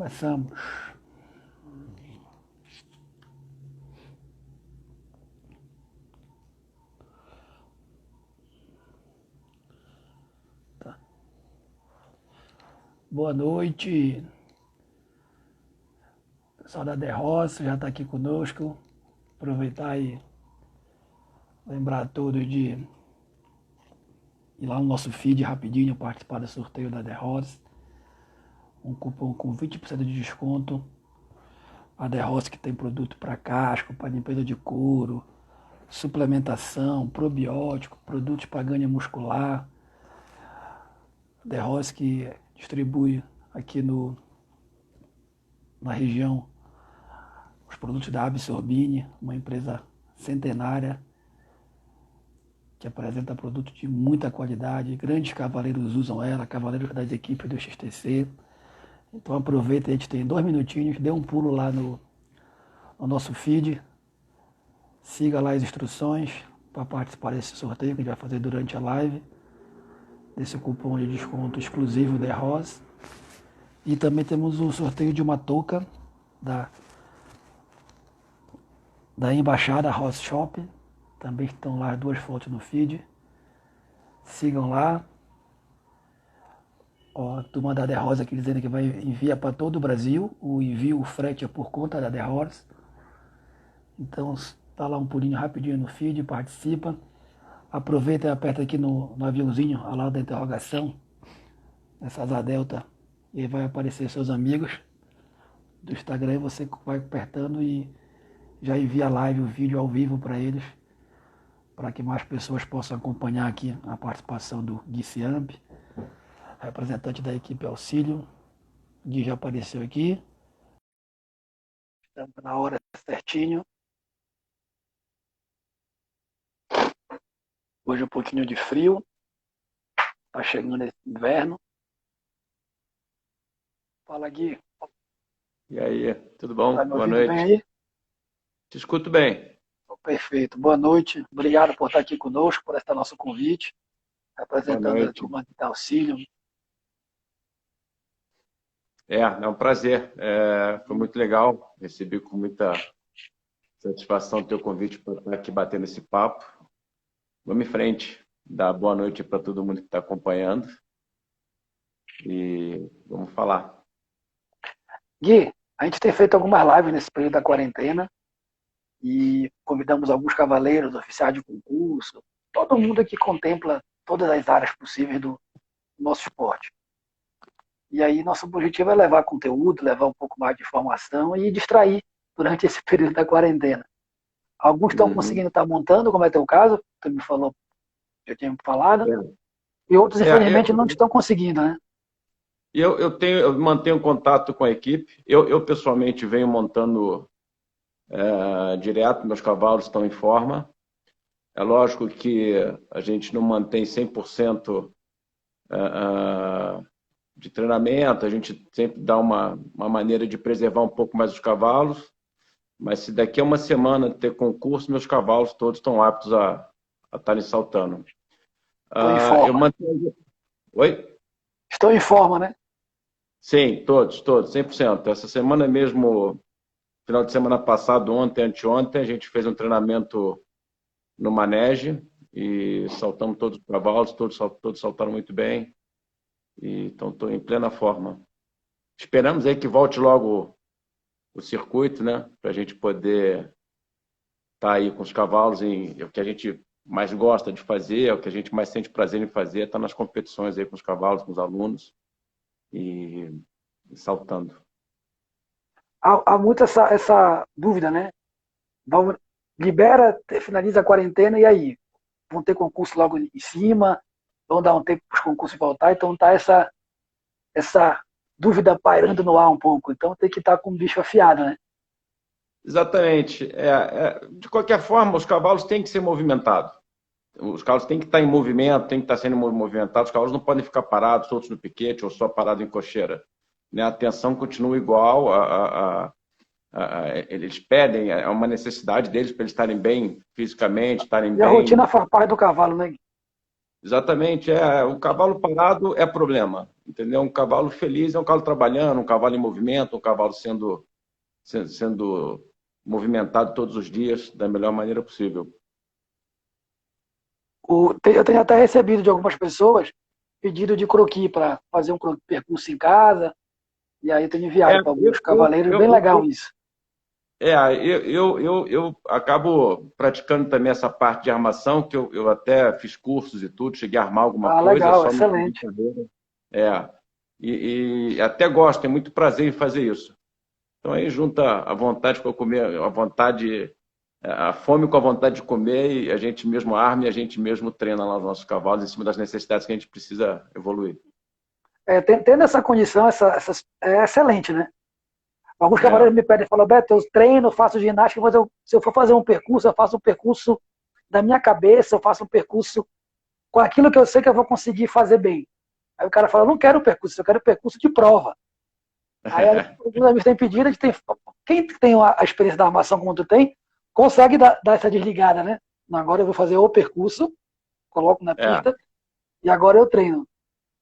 Passamos. Tá. Boa noite. O pessoal da The Roça já está aqui conosco. Aproveitar e lembrar a todos de ir lá no nosso feed rapidinho participar do sorteio da The Roça. Um cupom com 20% de desconto. A The Roça que tem produto para casco, para limpeza de couro, suplementação, probiótico, produtos para ganho muscular. The Roça que distribui aqui na região os produtos da Absorbine, uma empresa centenária que apresenta produtos de muita qualidade. Grandes cavaleiros usam ela, cavaleiros das equipes do XTC. Então aproveita, a gente tem 2 minutinhos, dê um pulo lá no nosso feed, siga lá as instruções para participar desse sorteio que a gente vai fazer durante a live, desse cupom de desconto exclusivo da Ross. E também temos o sorteio de uma touca da Embaixada Ross Shop. Também estão lá as 2 fotos no feed. Sigam lá. Ó, a turma da The Rosa aqui dizendo que vai enviar para todo o Brasil. O envio, o frete é por conta da The Rosa. Então, tá lá um pulinho rapidinho no feed, participa. Aproveita e aperta aqui no aviãozinho, ao lado da interrogação, nessa asa delta, e aí vai aparecer seus amigos do Instagram, e você vai apertando e já envia a live, o vídeo ao vivo para eles, para que mais pessoas possam acompanhar aqui a participação do Gui Ciamp, representante da equipe Auxílio. O Gui já apareceu aqui. Estamos na hora certinho. Hoje um pouquinho de frio. Está chegando esse inverno. Fala, Gui. E aí, tudo bom? Tá me Boa ouvindo bem noite. aí? Te escuto bem. Perfeito. Boa noite. Obrigado por estar aqui conosco, por esse nosso convite, Boa representando a noite. turma de Auxílio. É um prazer. Foi muito legal. Recebi com muita satisfação o teu convite para estar aqui batendo esse papo. Vamos em frente. Dar boa noite para todo mundo que está acompanhando. E vamos falar. Gui, a gente tem feito algumas lives nesse período da quarentena e convidamos alguns cavaleiros, oficiais de concurso, todo mundo que contempla todas as áreas possíveis do nosso esporte. E aí nosso objetivo é levar conteúdo, levar um pouco mais de informação e distrair durante esse período da quarentena. Alguns estão Uhum. conseguindo estar montando, como é teu caso, tu me falou, eu tinha me falado, É. e outros, É, infelizmente, não estão conseguindo, né? eu mantenho contato com a equipe. Eu pessoalmente venho montando direto, meus cavalos estão em forma. É lógico que a gente não mantém 100% de treinamento, a gente sempre dá uma maneira de preservar um pouco mais os cavalos, mas se daqui a uma semana ter concurso, meus cavalos todos estão aptos a estarem saltando. Estou em Eu forma. mantenho... Oi? Estou em forma, né? Sim, todos, 100%. Essa semana mesmo, final de semana passado, ontem, anteontem, a gente fez um treinamento no manege e saltamos todos os cavalos, todos saltaram muito bem. E então estou em plena forma. Esperamos aí que volte logo o circuito, né? Para a gente poder estar aí com os cavalos é o que a gente mais gosta de fazer, é o que a gente mais sente prazer em fazer, estar nas competições aí com os cavalos, com os alunos e saltando. Há muito essa dúvida, né? Vamos, libera, finaliza a quarentena e aí? Vão ter concurso logo em cima, vão dar um tempo para os concursos voltar, então tá essa dúvida pairando no ar um pouco. Então tem que estar com o bicho afiado, né? Exatamente. De qualquer forma, os cavalos têm que ser movimentados. Os cavalos têm que estar em movimento, têm que estar sendo movimentados. Os cavalos não podem ficar parados, soltos no piquete ou só parados em cocheira. Né? A atenção continua igual, eles pedem, é uma necessidade deles para eles estarem bem fisicamente, estarem E a rotina bem. faz parte do cavalo, né? Exatamente, o cavalo parado é problema, entendeu? Um cavalo feliz é um cavalo trabalhando, um cavalo em movimento, um cavalo sendo movimentado todos os dias da melhor maneira possível. Eu tenho até recebido de algumas pessoas pedido de croquis para fazer um percurso em casa, e aí eu tenho É, enviado para eu, alguns eu, cavaleiros, eu, bem legal eu, isso. eu acabo praticando também essa parte de armação, que eu até fiz cursos e tudo, cheguei a armar alguma Ah, coisa, legal, só não tive excelente. carreira. É, e até gosto, tenho muito prazer em fazer isso. Então aí junta a vontade com comer, a fome com a vontade de comer e a gente mesmo arma e a gente mesmo treina lá os nossos cavalos em cima das necessidades que a gente precisa evoluir. Tendo essa condição, é excelente, né? Alguns É, cavaleiros me pedem, falam, Beto, eu treino, faço ginástica, mas se eu for fazer um percurso, eu faço um percurso da minha cabeça, eu faço um percurso com aquilo que eu sei que eu vou conseguir fazer bem. Aí o cara fala, não quero percurso, eu quero percurso de prova. Aí alguns amigos têm pedido, quem tem a experiência da armação como tu tem, consegue dar essa desligada, né? Agora eu vou fazer o percurso, coloco na é, pista, e agora eu treino.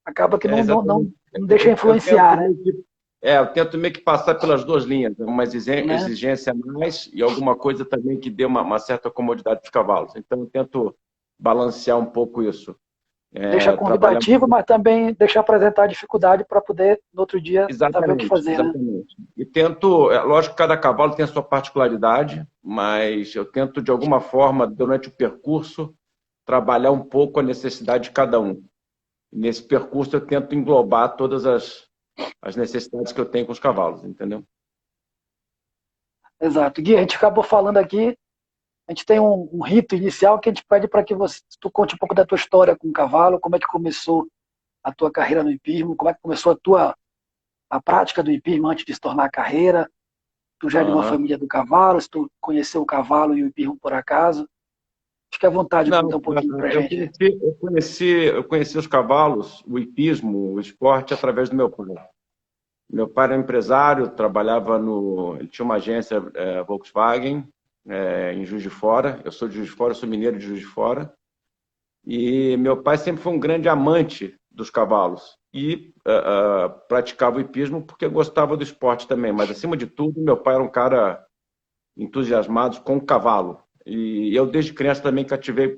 Acaba que exatamente. não deixa Eu influenciar, tento né? eu tento meio que passar pelas duas linhas, né? Uma né? exigência a mais e alguma coisa também que dê uma certa comodidade para os cavalos. Então eu tento balancear um pouco isso. Deixa Trabalhar convidativo, mas também deixa apresentar a dificuldade para poder, no outro dia, saber o que exatamente, fazer, né? exatamente. E tento, lógico que cada cavalo tem a sua particularidade, mas eu tento de alguma forma, durante o percurso, trabalhar um pouco a necessidade de cada um. E nesse percurso eu tento englobar todas as necessidades que eu tenho com os cavalos, entendeu? Exato. Gui, a gente acabou falando aqui, a gente tem um rito inicial que a gente pede para que tu conte um pouco da tua história com o cavalo, como é que começou a tua carreira no hipismo, como é que começou a prática do hipismo antes de se tornar carreira, tu já é de uma Aham. família do cavalo, se tu conheceu o cavalo e o hipismo por acaso. Fique à vontade de Não, contar um pouquinho pra eu gente. conheci, eu conheci, eu conheci os cavalos, o hipismo, o esporte, através do meu pai. Meu pai era empresário, trabalhava ele tinha uma agência Volkswagen em Juiz de Fora. Eu sou de Juiz de Fora, sou mineiro de Juiz de Fora. E meu pai sempre foi um grande amante dos cavalos e praticava o hipismo porque gostava do esporte também. Mas acima de tudo, meu pai era um cara entusiasmado com o cavalo. E eu desde criança também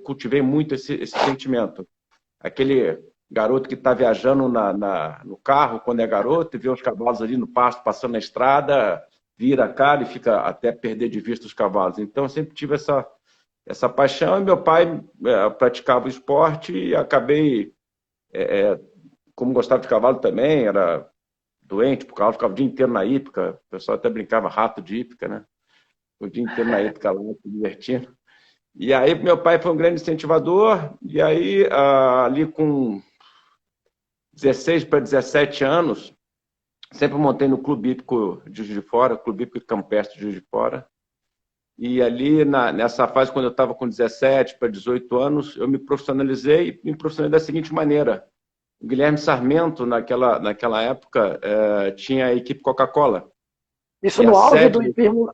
cultivei muito esse sentimento. Aquele garoto que está viajando no carro quando é garoto e vê os cavalos ali no pasto passando na estrada, vira a cara e fica até perder de vista os cavalos. Então eu sempre tive essa paixão e meu pai praticava o esporte e acabei, como gostava de cavalo também, era doente por cavalo, ficava o dia inteiro na hípica, o pessoal até brincava rato de hípica, né? O dia inteiro na hípica lá, se divertindo. E aí meu pai foi um grande incentivador, e aí ali com 16 para 17 anos, sempre montei no Clube Hípico de Juiz de Fora, Clube Hípico Campestre de Juiz de Fora. E ali, nessa fase, quando eu estava com 17 para 18 anos, eu me profissionalizei e me profissionalizei da seguinte maneira. O Guilherme Sarmento, naquela época, tinha a equipe Coca-Cola. Isso E a no auge sede, do hipismo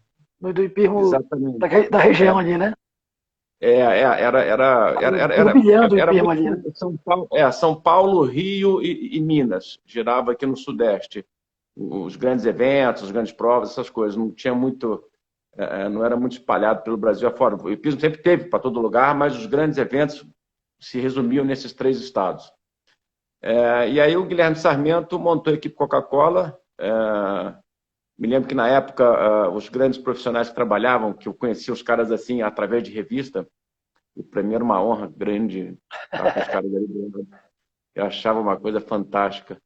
exatamente, da região ali, né? Turbilhando o era hipismo muito ali, né? São Paulo, Rio e Minas. Girava aqui no Sudeste. Os grandes eventos, as grandes provas, essas coisas. Não tinha muito, não era muito espalhado pelo Brasil afora. O hipismo sempre teve para todo lugar, mas os grandes eventos se resumiam nesses três estados. E aí o Guilherme Sarmento montou a equipe Coca-Cola. Me lembro que na época os grandes profissionais que trabalhavam, que eu conhecia os caras assim através de revista, e para mim era uma honra grande estar com os caras ali dentro. Eu achava uma coisa fantástica.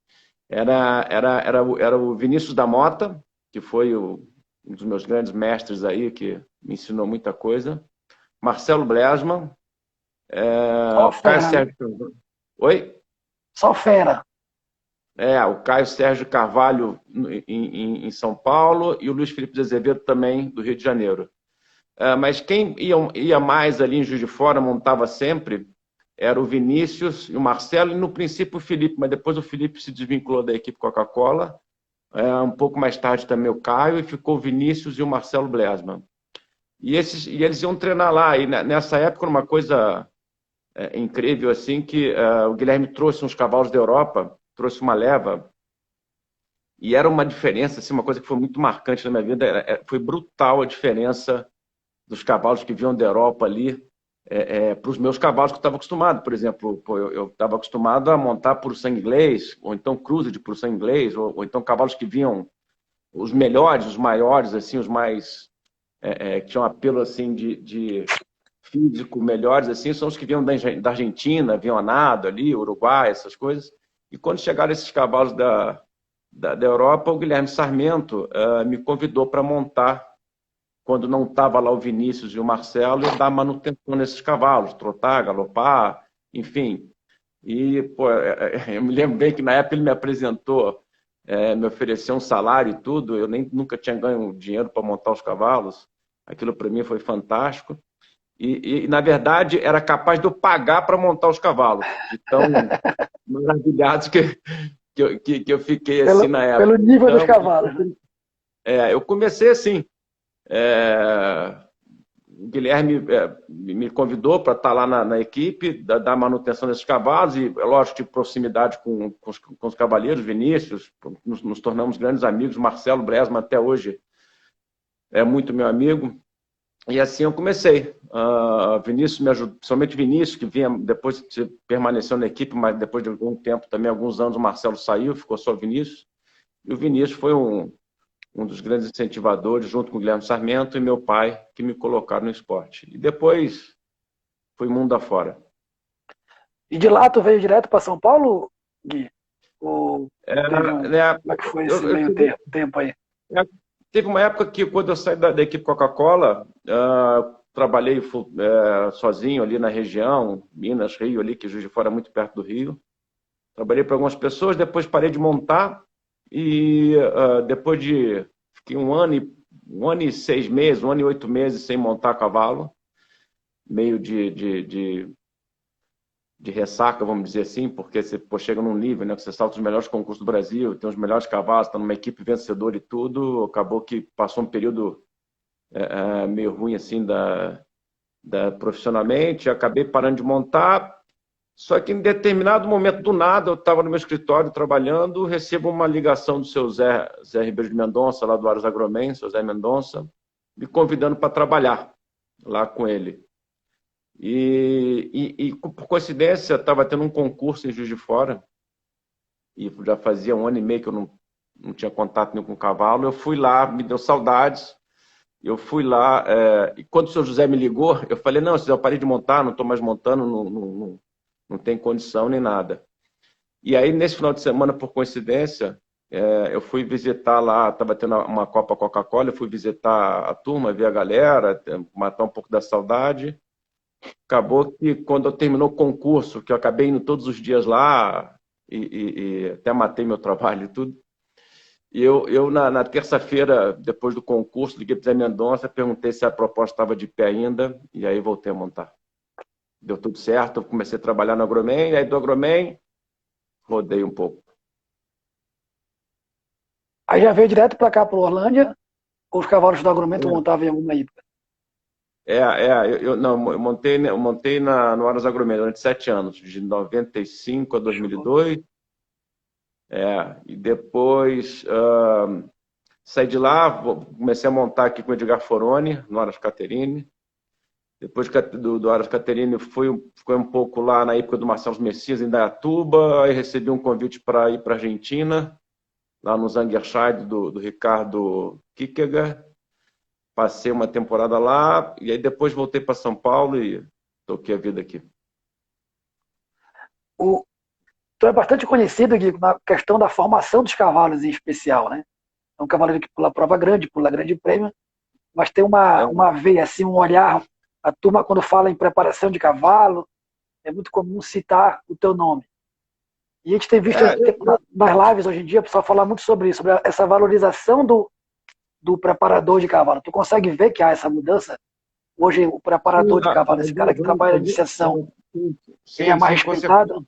Era o Vinícius da Mota, que foi um dos meus grandes mestres aí, que me ensinou muita coisa. Marcelo Blesman, Só o Caio fera, né? Sérgio Carvalho. Oi? Só fera. O Caio Sérgio Carvalho em São Paulo e o Luiz Felipe de Azevedo também, do Rio de Janeiro. Mas quem ia mais ali em Juiz de Fora, montava sempre, era o Vinícius e o Marcelo, e no princípio o Felipe, mas depois o Felipe se desvinculou da equipe Coca-Cola. Um pouco mais tarde também o Caio, e ficou o Vinícius e o Marcelo Blesman. E eles iam treinar lá, e nessa época uma coisa incrível assim que o Guilherme trouxe uns cavalos da Europa, trouxe uma leva, e era uma diferença, assim, uma coisa que foi muito marcante na minha vida, foi brutal a diferença dos cavalos que vinham da Europa ali para os meus cavalos que eu estava acostumado. Por exemplo, pô, eu estava acostumado a montar por sangue inglês, ou então cruze de por sangue inglês, ou então cavalos que vinham os melhores, os maiores, assim, os mais que tinham apelo assim de físico melhores, assim, são os que vinham da Argentina, vinham a nado ali, Uruguai, essas coisas. E quando chegaram esses cavalos da Europa, o Guilherme Sarmento me convidou para montar, quando não estava lá o Vinícius e o Marcelo, e dar manutenção nesses cavalos, trotar, galopar, enfim. E, pô, eu me lembro bem que na época ele me apresentou, me ofereceu um salário e tudo, eu nem nunca tinha ganho dinheiro para montar os cavalos, aquilo para mim foi fantástico. Na verdade, era capaz de eu pagar para montar os cavalos, de tão maravilhados que eu fiquei assim na época. Pelo nível dos Então, cavalos, né? eu comecei assim. O Guilherme me convidou para estar lá na equipe, dar manutenção desses cavalos, e, é lógico, de proximidade com os cavaleiros, Vinícius, nos tornamos grandes amigos, Marcelo Bresma até hoje é muito meu amigo, e assim eu comecei. Vinícius me ajudou, principalmente Vinícius, que vinha depois permaneceu na equipe, mas depois de algum tempo, também alguns anos, o Marcelo saiu, ficou só o Vinícius, e o Vinícius foi um dos grandes incentivadores, junto com o Guilherme Sarmento e meu pai, que me colocaram no esporte. E depois fui mundo afora. E de lá tu veio direto para São Paulo, Gui? Ou teve um... Como é que foi esse meio tempo aí? Teve uma época que, quando eu saí da equipe Coca-Cola, trabalhei sozinho ali na região, Minas, Rio, ali, que Juiz de Fora é muito perto do Rio. Trabalhei para algumas pessoas, depois parei de montar, e depois de... Fiquei um ano e 6 meses, 1 ano e 8 meses sem montar cavalo, meio de ressaca, vamos dizer assim, porque você chega num nível, né, que você salta os melhores concursos do Brasil, tem os melhores cavalos, está numa equipe vencedora e tudo, acabou que passou um período meio ruim assim profissionalmente, acabei parando de montar, só que em determinado momento, do nada, eu estava no meu escritório trabalhando, recebo uma ligação do seu Zé Ribeiro de Mendonça, lá do Aros Agromen, seu Zé Mendonça, me convidando para trabalhar lá com ele. E por coincidência, estava tendo um concurso em Juiz de Fora, e já fazia 1 ano e meio que eu não tinha contato nenhum com o cavalo. Eu fui lá, me deu saudades, eu fui lá, e quando o senhor José me ligou, eu falei, não, eu parei de montar, não estou mais montando, não tem condição nem nada. E aí, nesse final de semana, por coincidência, eu fui visitar lá, estava tendo uma Copa Coca-Cola, eu fui visitar a turma, ver a galera, matar um pouco da saudade. Acabou que, quando eu terminou o concurso, que eu acabei indo todos os dias lá, e até matei meu trabalho e tudo, e eu na terça-feira, depois do concurso, liguei para o Zé Mendonça, perguntei se a proposta estava de pé ainda, e aí voltei a montar. Deu tudo certo, eu comecei a trabalhar no Agromen, e aí do Agromen, rodei um pouco. Aí já veio direto para cá, para Orlândia, ou os cavalos do Agromento montavam em alguma época? Eu montei no Aros Agromen durante 7 anos, de 95 a 2002. E depois saí de lá, comecei a montar aqui com o Edgar Foroni, no Aras Caterine. Depois do Aras Caterine, fui um pouco lá na época do Marcelo Messias, em Dayatuba, aí recebi um convite para ir para a Argentina, lá no Zangerscheid do Ricardo Kikegar. Passei uma temporada lá, e aí depois voltei para São Paulo e toquei a vida aqui. Tu é bastante conhecido, Gui, na questão da formação dos cavalos em especial, né? É um cavaleiro que pula prova grande, pula grande prêmio, mas tem uma veia, assim, um olhar. A turma, quando fala em preparação de cavalo, é muito comum citar o teu nome. E a gente tem visto nas lives hoje em dia, o pessoal falar muito sobre isso, sobre essa valorização do preparador de cavalo. Tu consegue ver que há essa mudança? Hoje, o preparador de cavalo, esse cara que trabalha na iniciação, ele é mais respeitado?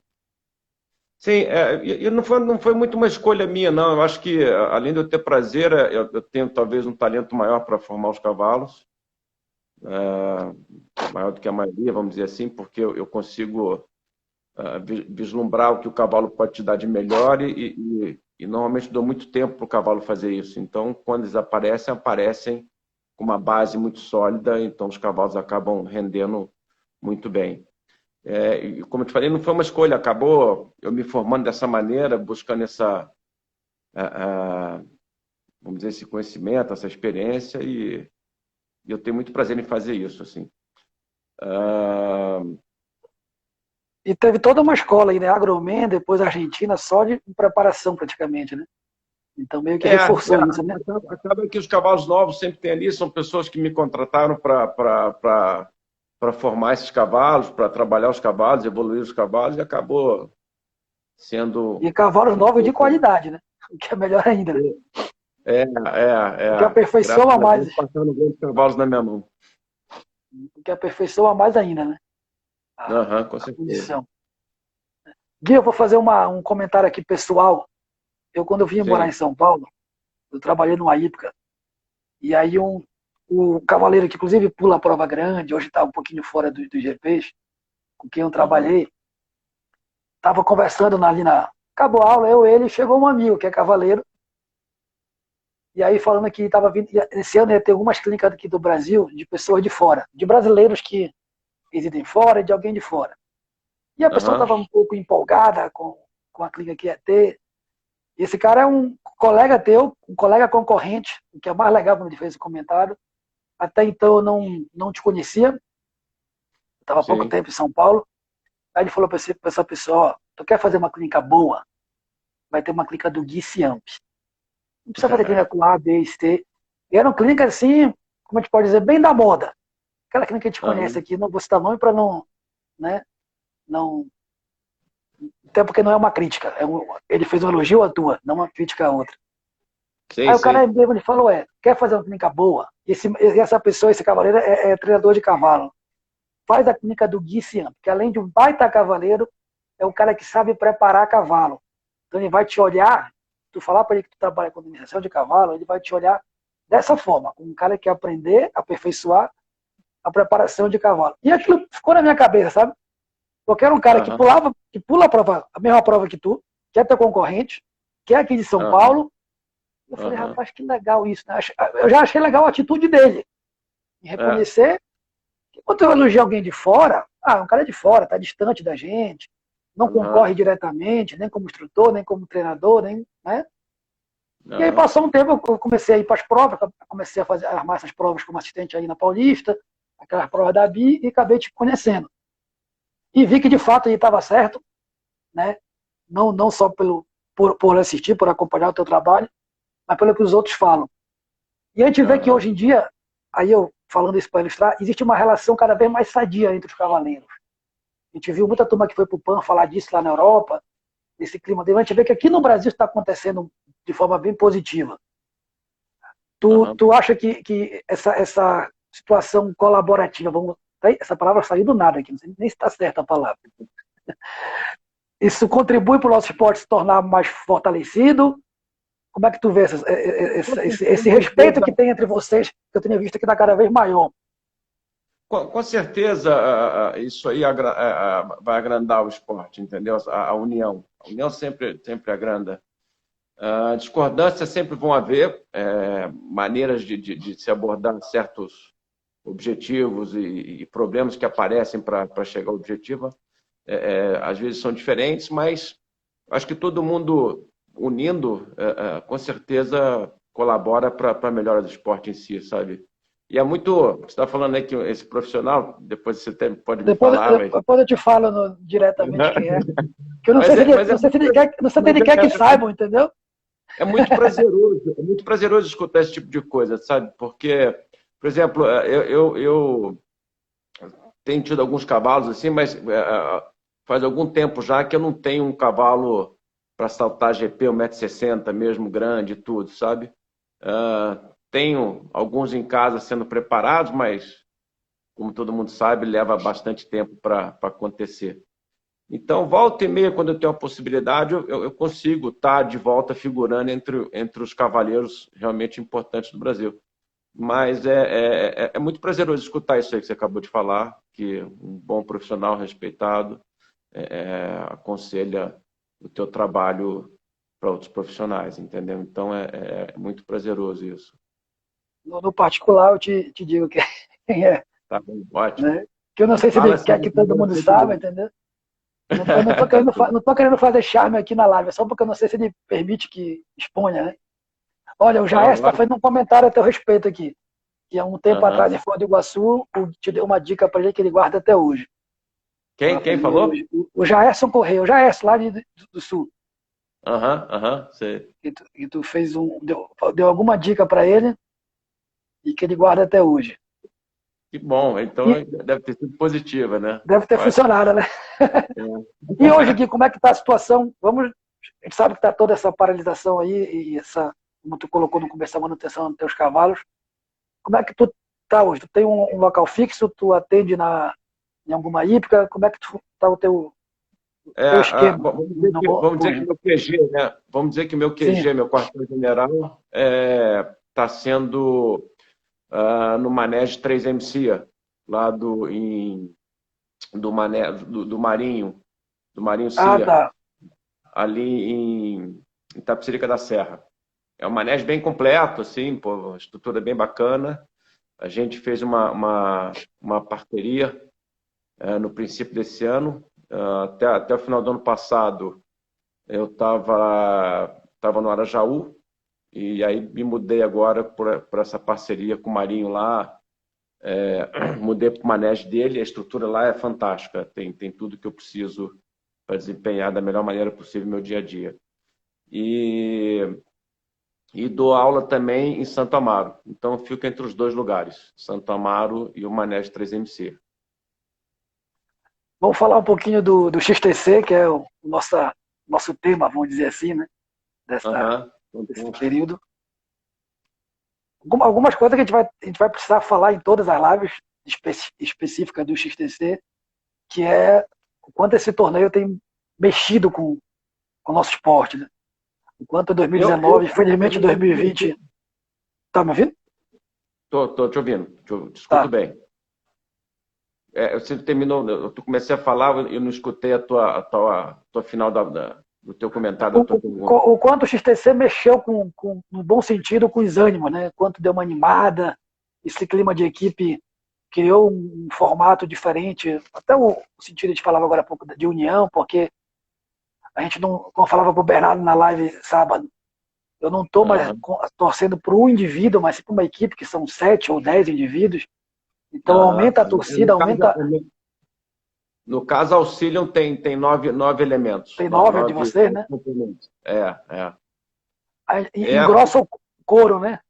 Sim, e não foi muito uma escolha minha, não. Eu acho que, além de eu ter prazer, eu tenho talvez um talento maior para formar os cavalos. maior do que a maioria, vamos dizer assim, porque eu consigo vislumbrar o que o cavalo pode te dar de melhor e normalmente dou muito tempo para o cavalo fazer isso. Então, quando eles aparecem, aparecem com uma base muito sólida, então os cavalos acabam rendendo muito bem. E como eu te falei, não foi uma escolha, acabou eu me formando dessa maneira, buscando vamos dizer, esse conhecimento, essa experiência, e eu tenho muito prazer em fazer isso, assim. E teve toda uma escola aí, né? Agroman, depois Argentina, só de preparação praticamente, né? Então meio que reforçou isso, né? Acaba que os cavalos novos sempre tem ali, são pessoas que me contrataram para formar esses cavalos, para trabalhar os cavalos, evoluir os cavalos, e acabou sendo E cavalos um novos de pouco... qualidade, né? O que é melhor ainda, né? O que Graças aperfeiçoa a mais. Deus, passando grandes cavalos na minha mão. O que aperfeiçoa mais ainda, né? Com A certeza. condição. Gui, eu vou fazer um comentário aqui pessoal. Quando eu vim morar em Sim. São Paulo, eu trabalhei numa hípica, e aí o cavaleiro que inclusive pula a prova grande, hoje está um pouquinho fora dos GPs, com quem eu trabalhei, estava conversando ali acabou a aula, ele, chegou um amigo que é cavaleiro, e aí falando que estava vindo, esse ano ia ter algumas clínicas aqui do Brasil, de pessoas de fora, de brasileiros que residem fora e de alguém de fora. E a pessoa estava um pouco empolgada com a clínica que ia ter. Esse cara é um colega teu, um colega concorrente, o que é mais legal quando ele fez esse comentário. Até então eu não te conhecia, estava há pouco Sim. tempo em São Paulo. Aí ele falou para essa pessoa: tu quer fazer uma clínica boa? Vai ter uma clínica do Gui Ciamp. Não precisa fazer clínica com A, B, C. E era uma clínica assim, como a gente pode dizer, bem da moda. Aquela clínica que a gente conhece aqui, não vou citar nome para não, né, não. Até porque não é uma crítica. Ele fez um elogio à tua, não uma crítica à outra. Sim, Aí o cara sim. mesmo ele falou: quer fazer uma clínica boa? Essa pessoa, esse cavaleiro, é treinador de cavalo. Faz a clínica do Gui Ciamp, que além de um baita cavaleiro, é um cara que sabe preparar cavalo. Então ele vai te olhar, tu falar para ele que tu trabalha com iniciação de cavalo, ele vai te olhar dessa forma, um cara que quer aprender, aperfeiçoar a preparação de cavalo. E aquilo ficou na minha cabeça, sabe? Porque era um cara que pula a mesma prova que tu, que é teu concorrente, que é aqui de São Paulo. Eu falei, rapaz, que legal isso, né? Eu já achei legal a atitude dele, em reconhecer que quando eu elogio alguém de fora, um cara é de fora, tá distante da gente, não concorre diretamente, nem como instrutor, nem como treinador, nem, né? E aí passou um tempo, eu comecei a ir para as provas, comecei a armar essas provas como assistente aí na Paulista, aquelas provas da BI, e acabei te conhecendo. E vi que de fato ele estava certo, né? Não só por assistir, por acompanhar o teu trabalho, mas pelo que os outros falam. E a gente vê que hoje em dia, aí eu falando isso para ilustrar, existe uma relação cada vez mais sadia entre os cavaleiros. A gente viu muita turma que foi para o PAN falar disso lá na Europa, nesse clima dele. A gente vê que aqui no Brasil está acontecendo de forma bem positiva. Tu acha que essa situação colaborativa, essa palavra saiu do nada aqui, não sei nem se está certa a palavra. Isso contribui para o nosso esporte se tornar mais fortalecido? Como é que tu vê esse respeito que tem entre vocês, que eu tenho visto que está cada vez maior? Com certeza, isso aí vai agrandar o esporte, entendeu? A união. A união sempre agranda. Discordâncias sempre vão haver, maneiras de se abordar certos objetivos e problemas que aparecem para chegar ao objetivo. Às vezes são diferentes, mas acho que todo mundo unindo, com certeza colabora para a melhora do esporte em si, sabe? E é muito. Você está falando aí que esse profissional, depois você pode me falar, mas. Depois eu te falo diretamente quem é. Que eu não sei se ele quer que saibam, entendeu? É muito prazeroso escutar esse tipo de coisa, sabe? Porque, por exemplo, eu tenho tido alguns cavalos assim, mas faz algum tempo já que eu não tenho um cavalo para saltar GP 1,60 m, mesmo grande e tudo, sabe? Tenho alguns em casa sendo preparados, mas, como todo mundo sabe, leva bastante tempo para acontecer. Então, volta e meia, quando eu tenho a possibilidade, eu consigo estar de volta figurando entre os cavaleiros realmente importantes do Brasil. Mas é muito prazeroso escutar isso aí que você acabou de falar, que um bom profissional respeitado aconselha o teu trabalho para outros profissionais, entendeu? Então é muito prazeroso isso. No particular, eu te digo quem é, Tá bom? Ótimo. né? Que eu não sei se Fala ele assim, quer que todo mundo saiba, entendeu? Eu não tô querendo, não tô querendo fazer charme aqui na live, é só porque eu não sei se ele permite que exponha, né? Olha, o Jair Não, está fazendo um comentário a teu respeito aqui, que há um tempo aham. atrás, em Foz do Iguaçu, te deu uma dica para ele que ele guarda até hoje. Quem falou? O Jairson Correia, o Jairson, lá do Sul. Aham, aham, sei. E tu fez deu alguma dica para ele e que ele guarda até hoje. Que bom, então E deve ter sido positiva, né? deve ter Ótimo. funcionado, né? E hoje, É. Gui, como é que está a situação? A gente sabe que está toda essa paralisação aí, e essa, como tu colocou no começo, a manutenção dos teus cavalos. Como é que tu está hoje? Tu tem um local fixo? Tu atende em alguma hípica? Como é que está o teu esquema Vamos dizer que hoje? meu QG, né? Vamos dizer que meu Sim. QG, meu quartel-general, está sendo no Manege 3MC, lá do Marinho, Ah, CIA, tá. ali em Itapecerica da Serra. É um manejo bem completo, assim, pô, a estrutura é bem bacana. A gente fez uma parceria no princípio desse ano. Até o final do ano passado, eu tava no Arajaú, e aí me mudei agora por essa parceria com o Marinho lá. Mudei para o manejo dele, a estrutura lá é fantástica, tem tudo que eu preciso para desempenhar da melhor maneira possível meu dia a dia. E, e dou aula também em Santo Amaro, então eu fico entre os dois lugares, Santo Amaro e o Manejo Vamos falar um pouquinho do XTC, que é o nosso tema, vamos dizer assim, né? Aham. Desse período. Algumas coisas que a gente vai precisar falar em todas as lives específicas do XTC, que é o quanto esse torneio tem mexido com o nosso esporte, né? Enquanto Eu 2019, infelizmente 2020. Tá me ouvindo? tô te ouvindo, te escuto Tá. bem. Você terminou, eu comecei a falar, eu não escutei a tua final do teu comentário, da tua pergunta. O quanto o XTC mexeu no bom sentido, com os ânimos, né? Quanto deu uma animada, esse clima de equipe criou um formato diferente, até o sentido que a gente falava agora há pouco de união, porque a gente não, como eu falava pro Bernardo na live sábado, eu não estou mais Aham, torcendo para um indivíduo, mas para uma equipe que são 7 ou 10 indivíduos. Então aham. aumenta a torcida, aumenta. No caso, Auxilium tem nove elementos, Tem 9 de nove vocês, né? componentes. É. Aí É, engrossa o couro, né?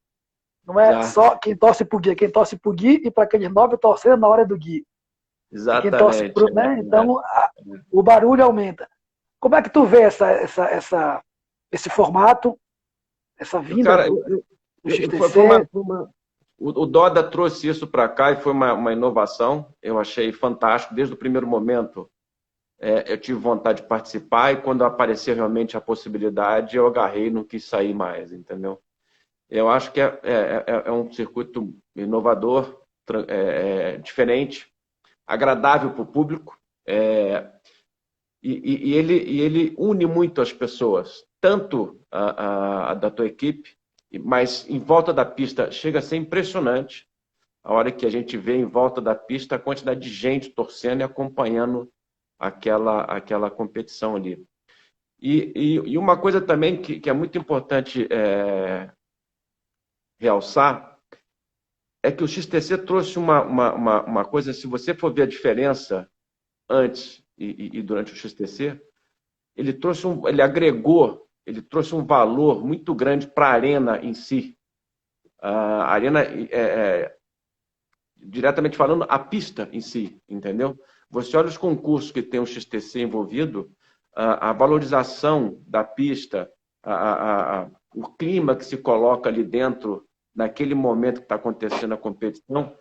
Não é exato, só quem torce pro Gui, é quem torce pro Gui e para aqueles 9 torcendo na hora do Gui. E quem torce exatamente. pro, né? Então o barulho aumenta. Como é que tu vê esse formato, essa vinda Cara, do foi XTC? o Doda trouxe isso para cá e foi uma inovação. Eu achei fantástico. Desde o primeiro momento, eu tive vontade de participar e quando apareceu realmente a possibilidade, eu agarrei e não quis sair mais, entendeu? Eu acho que é um circuito inovador, diferente, agradável para o público, ele une muito as pessoas, tanto a da tua equipe, mas em volta da pista chega a ser impressionante a hora que a gente vê em volta da pista a quantidade de gente torcendo e acompanhando aquela competição ali. E uma coisa também que é muito importante realçar é que o XTC trouxe uma coisa, se você for ver a diferença antes e durante o XTC, ele trouxe um valor muito grande para a arena em si. A arena, diretamente falando, a pista em si, entendeu? Você olha os concursos que tem o XTC envolvido, a valorização da pista, o clima que se coloca ali dentro, naquele momento que está acontecendo a competição,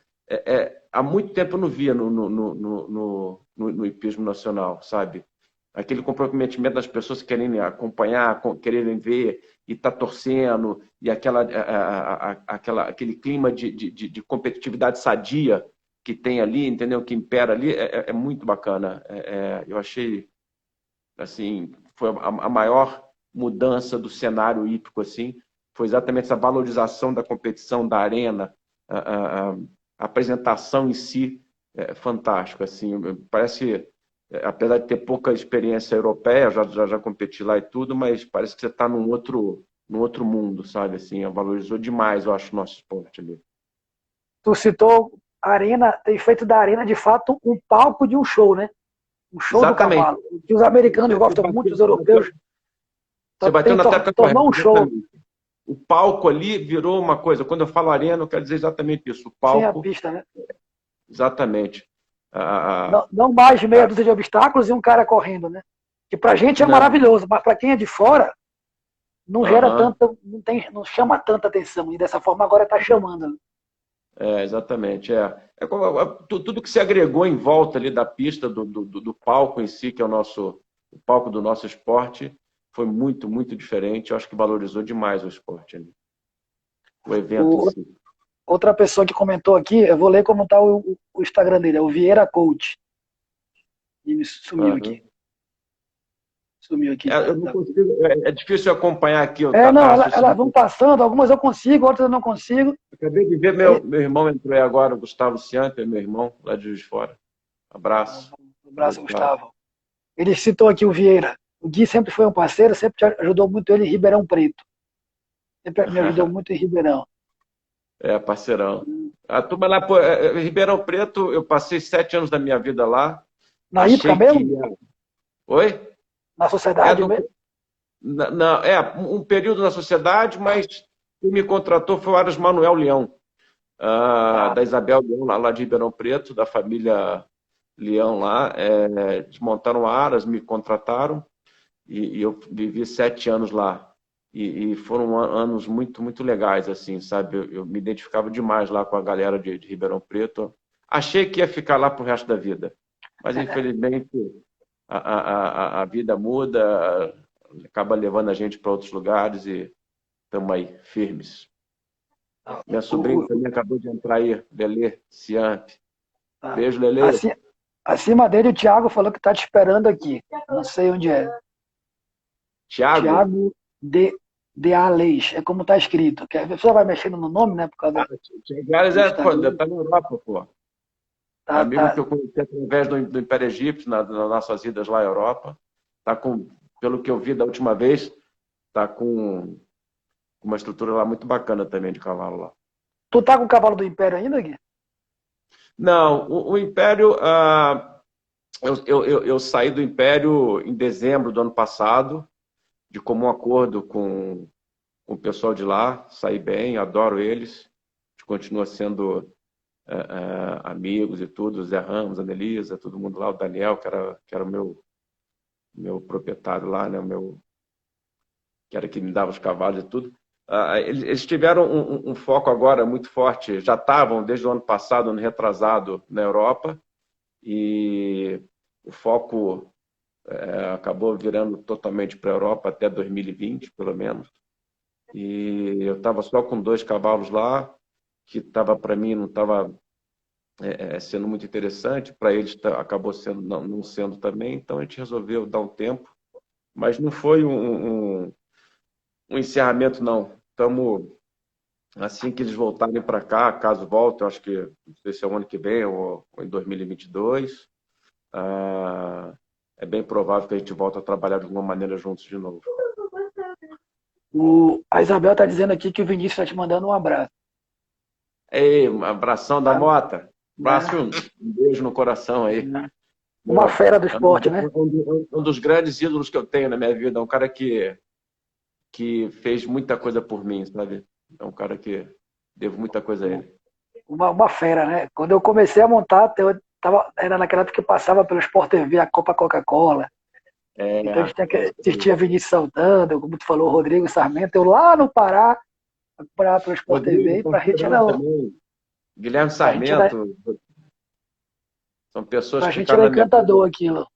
há muito tempo eu não via no hipismo nacional, sabe? aquele comprometimento das pessoas que querem acompanhar, quererem ver e tá torcendo, e aquele clima de competitividade sadia que tem ali, entendeu? Que impera ali, é muito bacana. Eu achei, assim, foi a maior mudança do cenário hípico, assim, foi exatamente essa valorização da competição, da arena, a apresentação em si, fantástico, assim, parece, apesar de ter pouca experiência europeia, já competi lá e tudo, mas parece que você está num outro mundo, sabe, assim, valorizou demais, eu acho, o nosso esporte ali. Tu citou a arena, tem feito da arena, de fato, um palco de um show, né? Um show do Exatamente. cavalo. Que os americanos gostam muito, os europeus. Você bateu na tecla correta, Tornou um show. o palco ali virou uma coisa. Quando eu falo arena, eu quero dizer exatamente isso. O Sem a palco, pista, né? exatamente. Não mais de meia dúzia de obstáculos e um cara correndo, né? Que pra gente é Não. maravilhoso, mas pra quem é de fora, não gera Aham. tanta, não chama tanta atenção. E dessa forma agora tá chamando. Exatamente. Tudo que se agregou em volta ali da pista, do palco em si, que é o palco do nosso esporte, foi muito, muito diferente. Eu acho que valorizou demais o esporte ali. O evento em si. Outra pessoa que comentou aqui, eu vou ler como tá o Instagram dele, é o Vieira Coach. E me sumiu Aham. aqui. Sumiu aqui. Eu não consigo, é difícil acompanhar aqui. Não, elas vão passando, algumas eu consigo, outras eu não consigo. Acabei de ver meu irmão entrou aí agora, o Gustavo Ciampi, meu irmão, lá de Juiz de Fora. Abraço. Um abraço, Gustavo. Ele citou aqui o Vieira. O Gui sempre foi um parceiro, sempre ajudou muito ele em Ribeirão Preto. Sempre me ajudou muito em Ribeirão. Parceirão. A turma lá, Ribeirão Preto, eu passei 7 anos da minha vida lá. Na Ípica mesmo? Oi? Na sociedade mesmo? Um período na sociedade, mas quem me contratou foi o Aras Manuel Leão, da Isabel Leão, lá de Ribeirão Preto, da família Leão lá. Eles montaram Aras, me contrataram e eu vivi 7 anos lá. E foram anos muito, muito legais, assim, sabe? Eu me identificava demais lá com a galera de Ribeirão Preto. Achei que ia ficar lá pro resto da vida, mas infelizmente a vida muda, acaba levando a gente para outros lugares e estamos aí, firmes. Minha sobrinha também acabou de entrar aí, Lelê Ciampi. Beijo, Lelê. Acima dele, o Thiago falou que está te esperando aqui. Não sei onde é. Thiago de Aleix. É como está escrito. A pessoa vai mexendo no nome, né? Por causa Thiago tá na Europa, pô. Amigo que eu conheci através do Império Egípcio, nas nossas idas lá à Europa. Pelo que eu vi da última vez, tá com uma estrutura lá muito bacana também de cavalo lá. Tu tá com o cavalo do Império ainda, Gui? Não, o Império... Eu saí do Império em dezembro do ano passado, de comum acordo com o pessoal de lá, saí bem, adoro eles, a gente continua sendo amigos e tudo, o Zé Ramos, a Anelisa, todo mundo lá, o Daniel, que era o meu proprietário lá, né, que era que me dava os cavalos e tudo. Eles tiveram um foco agora muito forte, já estavam desde o ano passado, ano retrasado, na Europa, e o foco acabou virando totalmente para a Europa até 2020, pelo menos. E eu estava só com 2 cavalos lá, que estava para mim não estava sendo muito interessante, para eles acabou sendo não sendo também, então a gente resolveu dar um tempo, mas não foi um encerramento, não. Estamos, assim que eles voltarem para cá, caso voltem, acho que não sei se é o ano que vem ou em 2022, é bem provável que a gente volte a trabalhar de alguma maneira juntos de novo. A Isabel está dizendo aqui que o Vinícius está te mandando um abraço. Ei, um abração da Mota. Abraço, um beijo no coração aí. Uma fera do esporte, né? Um dos grandes ídolos que eu tenho na minha vida. É um cara que fez muita coisa por mim, sabe? É um cara que devo muita coisa a ele. Uma fera, né? Quando eu comecei a montar, era naquela época que passava pelo Sport TV, a Copa Coca-Cola. Então a gente tinha que assistir a Vinícius saltando, como tu falou, Rodrigo Sarmento, eu lá no Pará, para o Sport TV, e para a gente não. Guilherme Sarmento. São pessoas que ficaram era encantador aquilo.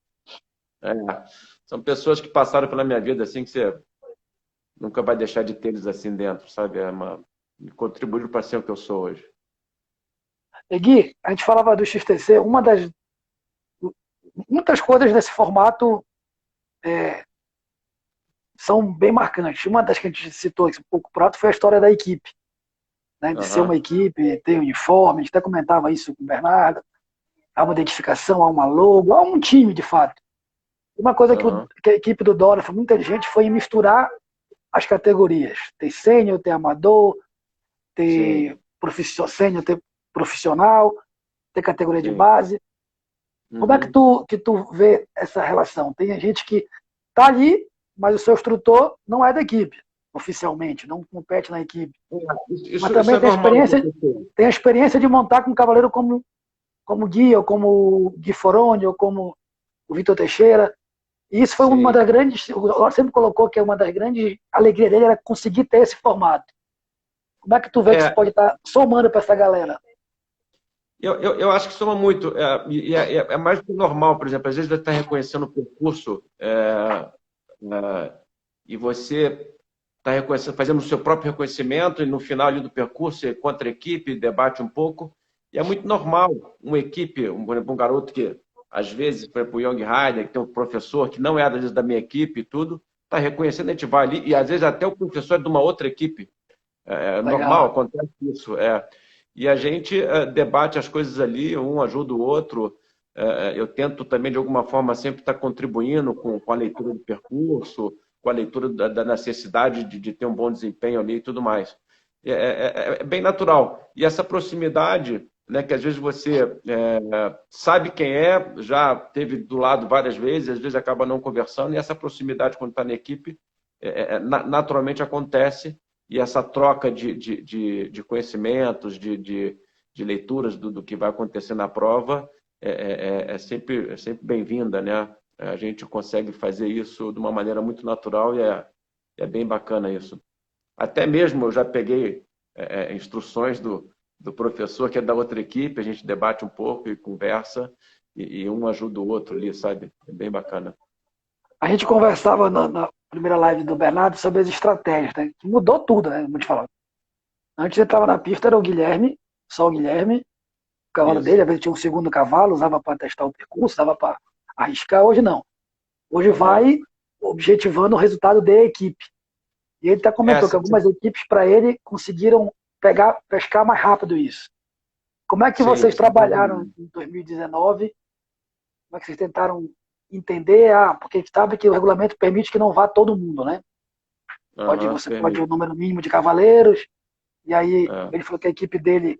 É. São pessoas que passaram pela minha vida assim que você nunca vai deixar de ter eles assim dentro, sabe? Me contribuíram para ser o que eu sou hoje. E Gui, a gente falava do XTC, muitas coisas desse formato são bem marcantes. Uma das que a gente citou aqui um pouco prato foi a história da equipe, né? De ser uma Aham, equipe, ter uniforme, a gente até comentava isso com o Bernardo, há uma identificação, há uma logo, há um time de fato. Uma coisa aham, que a equipe do Dora foi muito inteligente foi em misturar as categorias. Ter sênior, ter amador, sim, ter sênior, ter profissional, ter categoria de sim. base. Como é que Uhum. tu vê essa relação? Tem gente que está ali, mas o seu instrutor não é da equipe, oficialmente, não compete na equipe. Mas Isso também é normal acontecer. tem a experiência de montar com um cavaleiro como Gui, ou como o Gui Foroni, ou como o Vitor Teixeira. E isso foi uma Sim. das grandes, o Lorde sempre colocou que uma das grandes alegrias dele era conseguir ter esse formato. Como é que tu vê que isso É, pode estar somando para essa galera? eu acho que soma muito. É mais do que normal, por exemplo. Às vezes você está reconhecendo o percurso e você está reconhecendo, fazendo o seu próprio reconhecimento e no final ali do percurso você encontra a equipe, debate um pouco. E é muito normal uma equipe, por exemplo, um garoto que, às vezes, por exemplo, o Young Rider, que tem um professor que não é, às vezes, da minha equipe e tudo, está reconhecendo, a gente vai ali, e às vezes até o professor é de uma outra equipe. É normal, Legal. acontece isso. E a gente debate as coisas ali, um ajuda o outro. Eu tento também, de alguma forma, sempre estar contribuindo com a leitura do percurso, com a leitura da necessidade de ter um bom desempenho ali e tudo mais. É bem natural. E essa proximidade, né, que às vezes você sabe quem é, já teve do lado várias vezes, às vezes acaba não conversando, e essa proximidade, quando está na equipe, naturalmente acontece e essa troca de conhecimentos, de leituras do que vai acontecer na prova é sempre bem-vinda, né? A gente consegue fazer isso de uma maneira muito natural e é bem bacana isso. Até mesmo eu já peguei instruções do professor que é da outra equipe, a gente debate um pouco e conversa, e um ajuda o outro ali, sabe? É bem bacana. A gente conversava na primeira live do Bernardo sobre as estratégias, né? Que mudou tudo, né? Vou te falar. Antes ele estava na pista, era o Guilherme, só o Guilherme, o cavalo dele, Isso. às vezes tinha um segundo cavalo, usava para testar o percurso, usava para arriscar. Hoje não. Hoje Uhum. vai objetivando o resultado da equipe. E ele até comentou que algumas equipes para ele conseguiram pescar mais rápido isso. Como é que sim, vocês sem dúvida trabalharam nenhuma. em 2019? Como é que vocês tentaram entender? Porque a gente sabe que o regulamento permite que não vá todo mundo, né? Aham, Você pode o permite. número mínimo de cavaleiros, e aí É. ele falou que a equipe dele,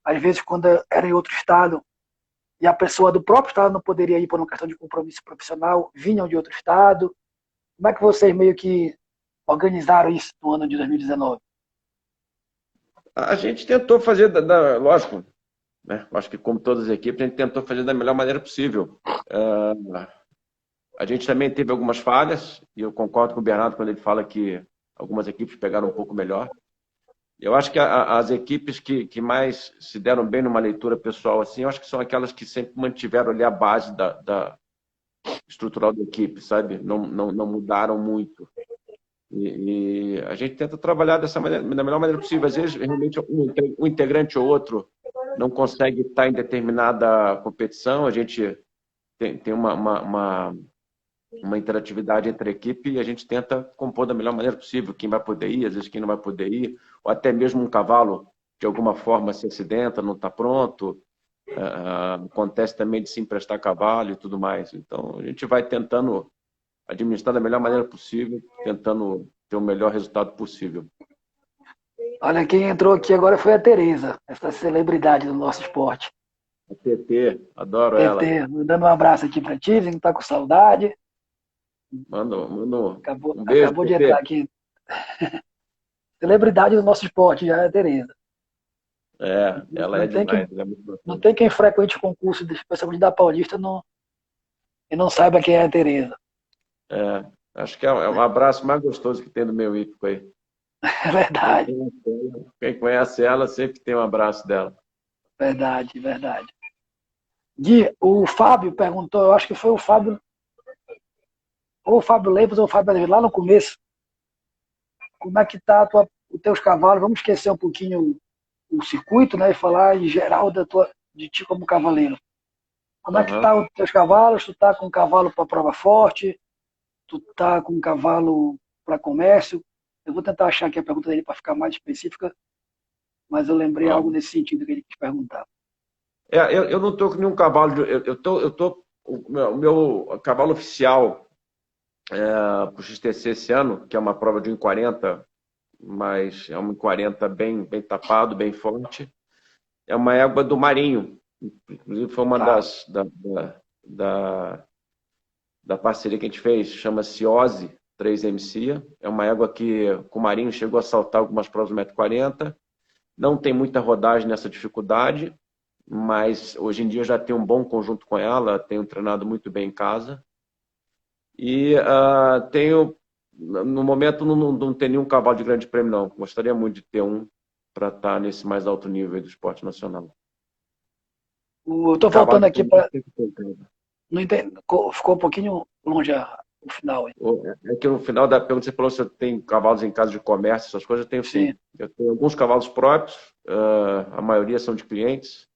às vezes, quando era em outro estado, e a pessoa do próprio estado não poderia ir por uma questão de compromisso profissional, vinham de outro estado. Como é que vocês meio que organizaram isso no ano de 2019? A gente tentou fazer, lógico, né? Acho que como todas as equipes, a gente tentou fazer da melhor maneira possível. A gente também teve algumas falhas, e eu concordo com o Bernardo quando ele fala que algumas equipes pegaram um pouco melhor. Eu acho que as equipes que mais se deram bem numa leitura pessoal, assim, eu acho que são aquelas que sempre mantiveram ali a base da estrutural da equipe, sabe? Não mudaram muito. E a gente tenta trabalhar dessa maneira, da melhor maneira possível. Às vezes, realmente, um integrante ou outro não consegue estar em determinada competição, a gente tem uma interatividade entre a equipe e a gente tenta compor da melhor maneira possível. Quem vai poder ir, às vezes quem não vai poder ir, ou até mesmo um cavalo, de alguma forma, se acidenta, não está pronto. Acontece também de se emprestar cavalo e tudo mais. Então, a gente vai tentando administrar da melhor maneira possível, tentando ter o melhor resultado possível. Olha, quem entrou aqui agora foi a Tereza, essa celebridade do nosso esporte. A TT, adoro ela. TT, dando um abraço aqui para ti, dizendo que tá com saudade. Mando um beijo, Acabou de entrar TT. aqui. Celebridade do nosso esporte, já é a Tereza. Ela Não é tem, que, demais, ela é muito não gostosa. tem quem frequente o concurso, especialmente da Paulista, e não saiba quem é a Tereza. Acho que é um abraço mais gostoso que tem no meu Ípico aí. É verdade, Quem conhece ela sempre tem um abraço dela. verdade. Gui, o Fábio perguntou, eu acho que foi o Fábio, ou o Fábio Leivas ou o Fábio Leivas, lá no começo, como é que tá os teus cavalos? Vamos esquecer um pouquinho o circuito, né? E falar em geral de ti como cavaleiro. Como é que tá Aham. os teus cavalos? Tu tá com um cavalo para prova forte? Tu tá com um cavalo para comércio? Eu vou tentar achar aqui a pergunta dele para ficar mais específica, mas eu lembrei Ó. algo nesse sentido que ele quis perguntar. Eu não estou com nenhum cavalo. O meu cavalo oficial para o XTC esse ano, que é uma prova de 1,40, mas é um 1,40 bem tapado, bem forte. É uma égua do Marinho. Inclusive, foi uma Tá. da, da parceria que a gente fez, chama-se Ozzy 3MC. É uma égua que com o Marinho chegou a saltar algumas provas do 1,40 m. Não tem muita rodagem nessa dificuldade, mas hoje em dia eu já tenho um bom conjunto com ela, tenho treinado muito bem em casa. E no momento, não tem nenhum cavalo de grande prêmio, não. Gostaria muito de ter um para estar nesse mais alto nível do esporte nacional. Eu E tô cavalo voltando de aqui comércio para. tem que ter em casa. Não entendo, ficou um pouquinho longe o final aí. É que no final da pergunta você falou se eu tenho cavalos em casa de comércio, essas coisas, eu tenho Sim. sim. Eu tenho alguns cavalos próprios, a maioria são de clientes.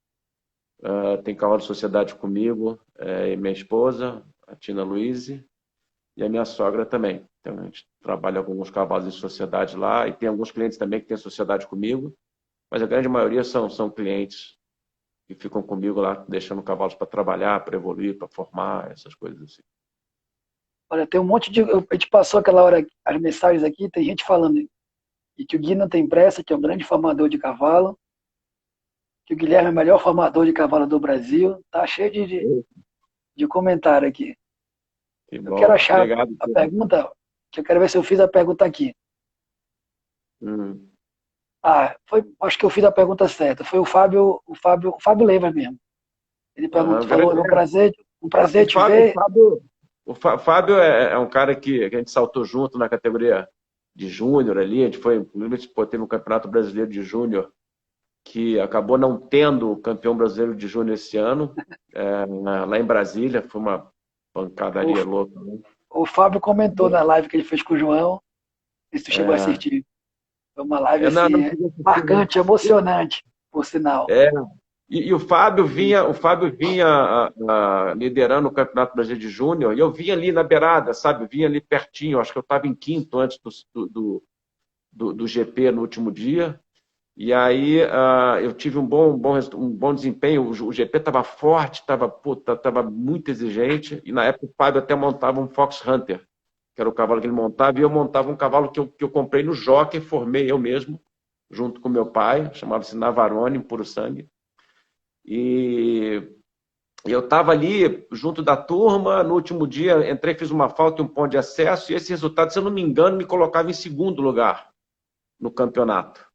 Tem cavalo de sociedade comigo, e minha esposa, a Tina Luiz, e a minha sogra também. Então, a gente trabalha com alguns cavalos de sociedade lá, e tem alguns clientes também que têm sociedade comigo, mas a grande maioria são clientes que ficam comigo lá, deixando cavalos para trabalhar, para evoluir, para formar, essas coisas assim. Olha, tem um monte de. A gente passou aquela hora as mensagens aqui, tem gente falando que o Gui não tem pressa, que é um grande formador de cavalo, que o Guilherme é o melhor formador de cavalo do Brasil. Tá cheio de comentário aqui. Que Eu quero bom. achar Obrigado. a pergunta, que eu quero ver se eu fiz a pergunta aqui. Hum. Acho que eu fiz a pergunta certa. Foi o Fábio Leiva mesmo. Ele perguntou, falou, Grande, é um prazer o te Fábio, o ver. Fábio, Fábio é um cara que a gente saltou junto na categoria de júnior ali. A gente foi, pô, teve um campeonato brasileiro de júnior que acabou não tendo o campeão brasileiro de júnior esse ano, lá em Brasília. Foi uma O, pancadaria louca, né? o Fábio comentou na live que ele fez com o João, se tu chegou a É, assistir. Foi uma live não assim, podia assistir, não. marcante, emocionante, por sinal. É, e o Fábio vinha liderando o Campeonato Brasileiro de Júnior, e eu vinha ali na beirada, sabe? Eu vinha ali pertinho, acho que eu estava em quinto antes do GP no último dia. E aí eu tive um bom desempenho. O GP estava forte, estava muito exigente, e na época o Fábio até montava um Fox Hunter, que era o cavalo que ele montava, e eu montava um cavalo que eu comprei no Jockey, formei eu mesmo, junto com meu pai, chamava-se Navarone, Puro Sangue. E eu estava ali junto da turma, no último dia entrei, fiz uma falta e um ponto de acesso, e esse resultado, se eu não me engano, me colocava em segundo lugar no campeonato.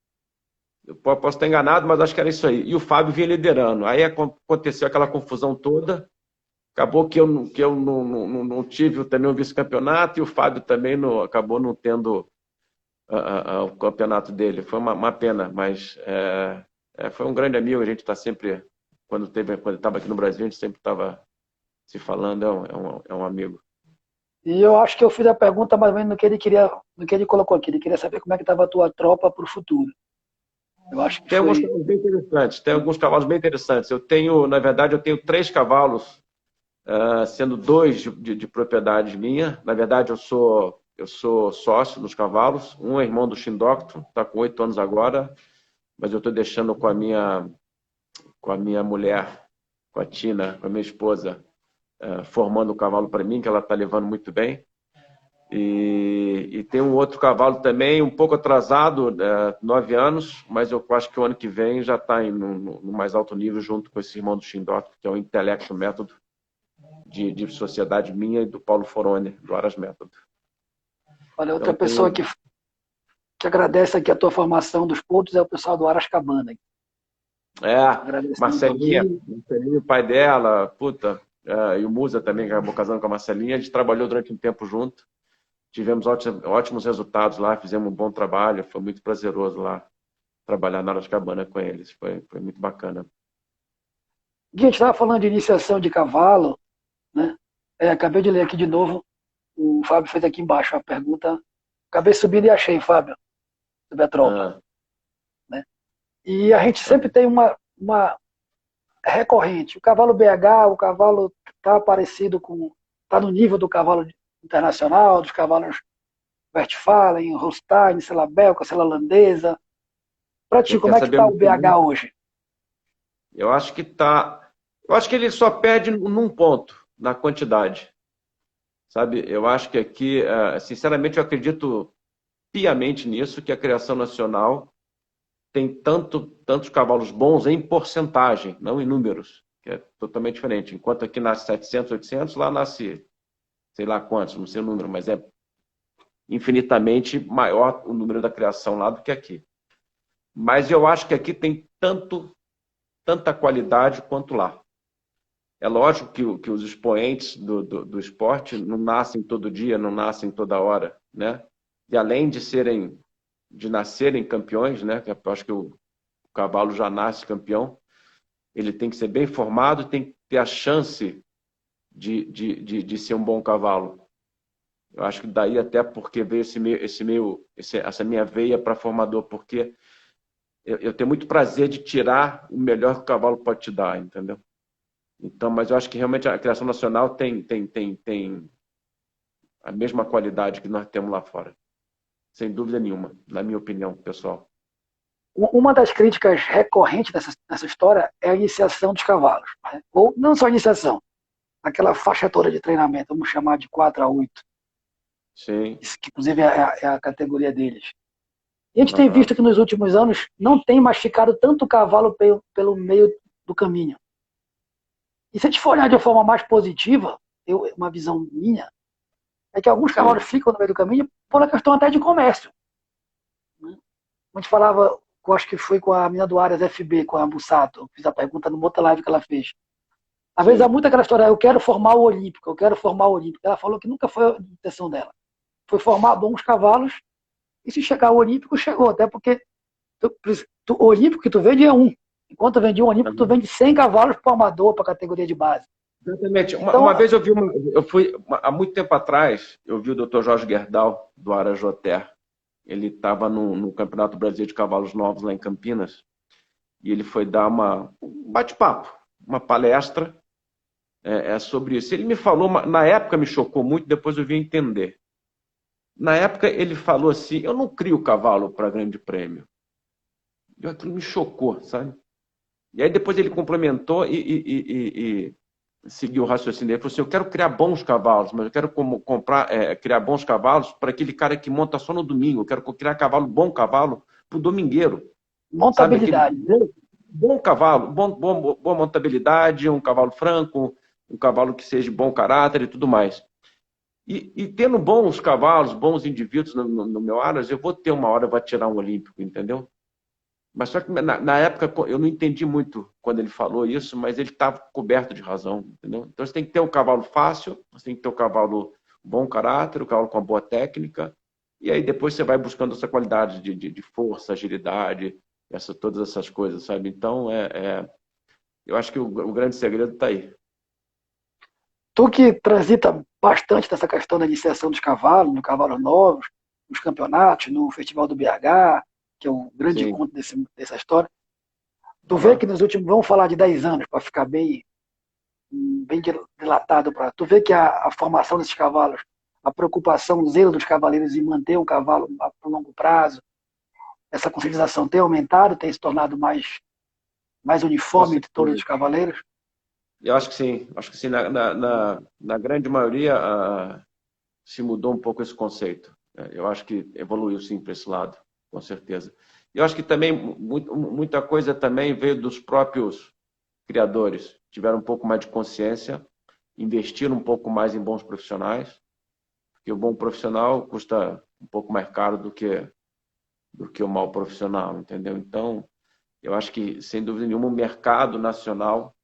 Eu posso estar enganado, mas acho que era isso aí. E o Fábio vinha liderando. Aí aconteceu aquela confusão toda, acabou que eu não tive também o vice-campeonato, e o Fábio também acabou não tendo o campeonato dele. Foi uma pena, mas foi um grande amigo, a gente está sempre quando estava aqui no Brasil, a gente sempre estava se falando, é um amigo. E eu acho que eu fiz a pergunta mais ou menos no que ele queria, no que ele colocou aqui. Ele queria saber como é que estava a tua tropa para o futuro. Eu acho que Tem alguns foi. cavalos bem interessantes, tem alguns cavalos bem interessantes. Na verdade, eu tenho 3 cavalos, sendo 2 de propriedade minha. Na verdade, eu sou sócio dos cavalos. Um é irmão do Shindocto, está com 8 anos agora, mas eu estou deixando com a minha mulher, com a Tina, com a minha esposa, formando o cavalo para mim, que ela está levando muito bem. E tem um outro cavalo também, um pouco atrasado, 9 anos, mas eu acho que o ano que vem já está no mais alto nível, junto com esse irmão do Shindocto, que é o Intelecto Método, de sociedade minha e do Paulo Foroni, do Aras Método. Olha, outra Então pessoa que agradece aqui a tua formação dos pontos é o pessoal do Arascabana. Agradecendo um pouquinho. Marcelinho, pai dela, puta, e o Musa também, que acabou casando com a Marcelinha. A gente trabalhou durante um tempo junto, tivemos ótimos resultados lá, fizemos um bom trabalho, foi muito prazeroso lá trabalhar na Arascabana com eles, foi muito bacana. Gui, a gente estava falando de iniciação de cavalo, né? Acabei de ler aqui de novo. O Fábio fez aqui embaixo uma pergunta. Acabei subindo e achei, Fábio, sobre a tropa. Ah, Né? E a gente tá. sempre tem uma recorrente. O cavalo BH, o cavalo está parecido com. Está no nível do cavalo internacional, dos cavalos Westphalen, Holstein, sei lá, Belga, sei lá, holandesa. Para ti, Você quer como é que saber está o muito bem? BH hoje? Eu acho que tá. Eu acho que ele só perde num ponto, na quantidade. Sabe? Eu acho que aqui, sinceramente, eu acredito piamente nisso, que a criação nacional tem tantos cavalos bons em porcentagem, não em números, que é totalmente diferente. Enquanto aqui nasce 700, 800, lá nasce sei lá quantos, não sei o número, mas é infinitamente maior o número da criação lá do que aqui. Mas eu acho que aqui tem tanta qualidade quanto lá. É lógico que os expoentes do esporte não nascem todo dia, não nascem toda hora, né? E além de nascerem campeões, né? Que eu acho que o cavalo já nasce campeão, ele tem que ser bem formado, tem que ter a chance de ser um bom cavalo. Eu acho que daí até porque veio essa minha veia para formador, porque eu tenho muito prazer de tirar o melhor que o cavalo pode te dar, entendeu? Então, mas eu acho que realmente a criação nacional tem a mesma qualidade que nós temos lá fora. Sem dúvida nenhuma, na minha opinião, pessoal. Uma das críticas recorrentes nessa história é a iniciação dos cavalos. Né? Ou não só a iniciação, aquela faixa toda de treinamento, vamos chamar de 4 a 8, Sim. que inclusive é a categoria deles. E a gente tem Uhum. visto que nos últimos anos não tem mais ficado tanto cavalo pelo meio do caminho. E se a gente for olhar de uma forma mais positiva, uma visão minha, é que alguns cavalos Sim. ficam no meio do caminho por uma questão até de comércio. Né? A gente falava, eu acho que foi com a menina do Arias FB, com a Bussato, fiz a pergunta numa outra live que ela fez. Às vezes há Sim. muito aquela história, eu quero formar o Olímpico, eu quero formar o Olímpico. Ela falou que nunca foi a intenção dela. Foi formar bons cavalos, e se chegar o Olímpico, chegou. Até porque o Olímpico que tu vende é um. Enquanto vende um Olímpico, tu Uhum. vende 100 cavalos para o amador, para a categoria de base. Exatamente. Uma Então, vez eu fui, há muito tempo atrás, eu vi o Dr. Jorge Gerdau, do Arajoter. Ele estava no Campeonato Brasileiro de Cavalos Novos lá em Campinas, e ele foi dar um bate-papo, uma palestra sobre isso. Ele me falou, na época me chocou muito, depois eu vim entender. Na época ele falou assim, eu não crio cavalo para grande prêmio. E aquilo me chocou, sabe? E aí depois ele complementou e seguiu o raciocínio. Ele falou assim, eu quero criar bons cavalos, mas eu quero criar bons cavalos para aquele cara que monta só no domingo. Eu quero criar bom cavalo para o domingueiro. Sabe? Aquele montabilidade. bom cavalo, boa montabilidade, um cavalo franco, um cavalo que seja de bom caráter e tudo mais. E tendo bons cavalos, bons indivíduos no meu Aras, eu vou ter uma hora, vai tirar um olímpico, entendeu? Mas só que na época eu não entendi muito quando ele falou isso, mas ele estava coberto de razão, entendeu? Então você tem que ter um cavalo fácil, você tem que ter um cavalo bom caráter, um cavalo com uma boa técnica, e aí depois você vai buscando essa qualidade de força, agilidade, todas essas coisas, sabe? Então, eu acho que o grande segredo está aí. Tu que transita bastante dessa questão da iniciação dos cavalos, no cavalos novos, nos campeonatos, no Festival do BH, que é o grande Sim. encontro dessa história, tu vê Uhum. que nos últimos, vamos falar de 10 anos, para ficar bem dilatado, tu vê que a formação desses cavalos, a preocupação, o zelo dos cavaleiros em manter um cavalo a longo prazo, essa conscientização tem aumentado, tem se tornado mais Com uniforme entre todos os certeza. cavaleiros? Eu acho que sim. Acho que sim. Na grande maioria, se mudou um pouco esse conceito. Eu acho que evoluiu sim para esse lado, com certeza. Eu acho que também muita coisa também veio dos próprios criadores. Tiveram um pouco mais de consciência, investiram um pouco mais em bons profissionais, porque o bom profissional custa um pouco mais caro do que o mau profissional, entendeu? Então, eu acho que, sem dúvida nenhuma, o mercado nacional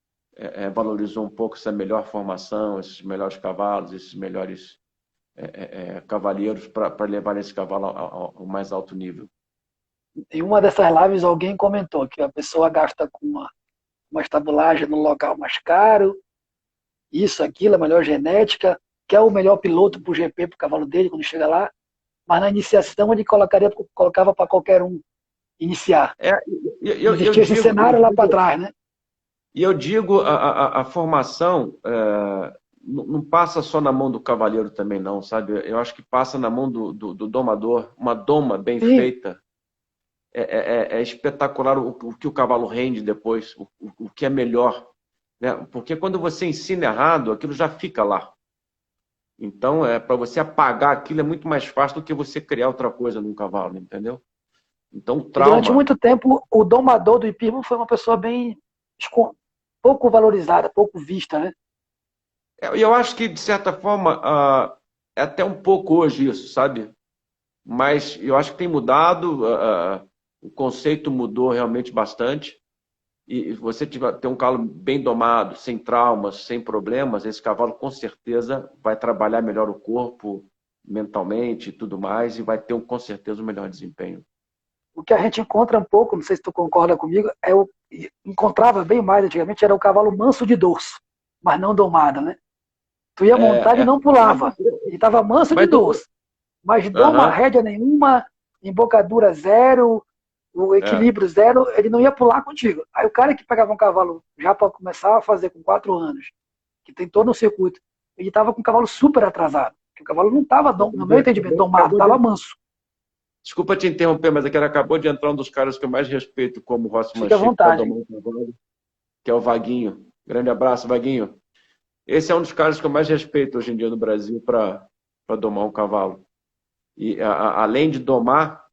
valorizou um pouco essa melhor formação, esses melhores cavalos, esses melhores cavaleiros para levar esse cavalo ao mais alto nível. Em uma dessas lives, alguém comentou que a pessoa gasta com uma estabulagem no local mais caro, isso, aquilo, a melhor genética, quer o melhor piloto para o GP, para o cavalo dele, quando chega lá, mas na iniciação ele colocava para qualquer um iniciar. É, eu Existia esse digo, cenário lá para trás, né? e eu digo, a formação não passa só na mão do cavaleiro também, não, sabe? Eu acho que passa na mão do domador. Uma doma bem Sim, feita é espetacular o que o cavalo rende depois, o que é melhor, né? Porque quando você ensina errado, aquilo já fica lá. Então, para você apagar aquilo é muito mais fácil do que você criar outra coisa num cavalo, entendeu? Então, o e durante trauma. muito tempo o domador do hipismo foi uma pessoa bem pouco valorizada, pouco vista, né? Eu acho que, de certa forma, é até um pouco hoje isso, sabe? Mas eu acho que tem mudado, o conceito mudou realmente bastante. E você ter um cavalo bem domado, sem traumas, sem problemas, esse cavalo com certeza vai trabalhar melhor o corpo, mentalmente e tudo mais, e vai ter com certeza um melhor desempenho. O que a gente encontra um pouco, não sei se tu concorda comigo, encontrava bem mais antigamente, era o cavalo manso de dorso, mas não domado, né? Tu ia montar e É, é. não pulava, ele estava manso de Mas dorso, mas doma, aham, rédea nenhuma, embocadura zero, o é. equilíbrio zero, ele não ia pular contigo. Aí o cara que pegava um cavalo já para começar a fazer com 4 anos, que tem todo um circuito, ele estava com o cavalo super atrasado, que o cavalo não estava, no meu entendimento, domado, Acabou de... estava manso. Desculpa te interromper, mas aqui acabou de entrar um dos caras que eu mais respeito como Fica à horsemanship para vontade. domar um cavalo, que é o Vaguinho. Grande abraço, Vaguinho. Esse é um dos caras que eu mais respeito hoje em dia no Brasil para domar um cavalo. E além de domar,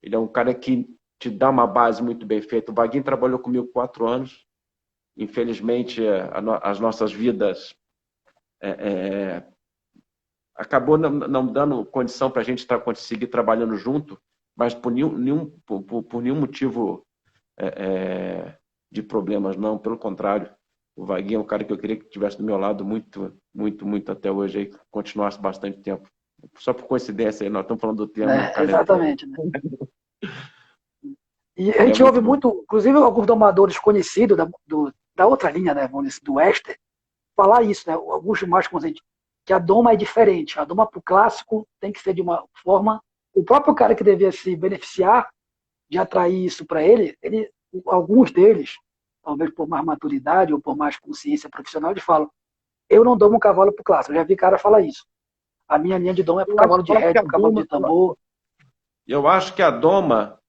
ele é um cara que te dá uma base muito bem feita. O Vaguinho trabalhou comigo 4 anos. Infelizmente, as nossas vidas acabou não dando condição para a gente conseguir trabalhando junto, mas por nenhum motivo de problemas, não. Pelo contrário, o Vaguinho é um cara que eu queria que estivesse do meu lado muito, muito, muito até hoje, aí, que continuasse bastante tempo. Só por coincidência, aí, nós estamos falando do tema, mas o cara entrou. Exatamente. Né? E a É gente ouve muito bom. muito, inclusive alguns domadores conhecidos da outra linha, né, vamos dizer, do Wester, falar isso, né, alguns mais conscientes, que a doma é diferente. A doma para o clássico tem que ser de uma forma. O próprio cara que devia se beneficiar de atrair isso para ele, alguns deles, talvez por mais maturidade ou por mais consciência profissional, eles falam: eu não domo um cavalo para o clássico. Eu já vi cara falar isso. A minha linha de doma é para o cavalo de Eu acho que rédea, a para o cavalo doma, de tambor. eu acho que a doma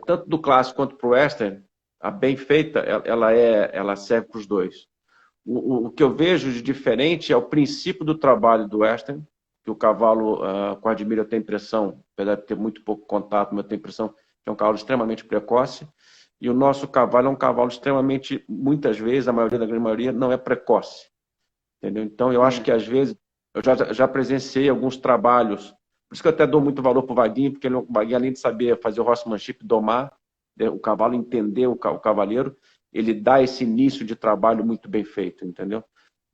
tanto do clássico quanto para o western, a bem feita, ela serve para os dois. O que eu vejo de diferente é o princípio do trabalho do western, que o cavalo, com a Admira, eu tenho a impressão, apesar de ter muito pouco contato, mas eu tenho a impressão que é um cavalo extremamente precoce, e o nosso cavalo é um cavalo extremamente, muitas vezes, a maioria da grande maioria, não é precoce. Entendeu? Então, eu acho É, que, às vezes, eu já presenciei alguns trabalhos, por isso que eu até dou muito valor para o Vaguinho, porque o Vaguinho, além de saber fazer o horsemanship, domar, né, o cavalo, entender o cavaleiro, ele dá esse início de trabalho muito bem feito, entendeu?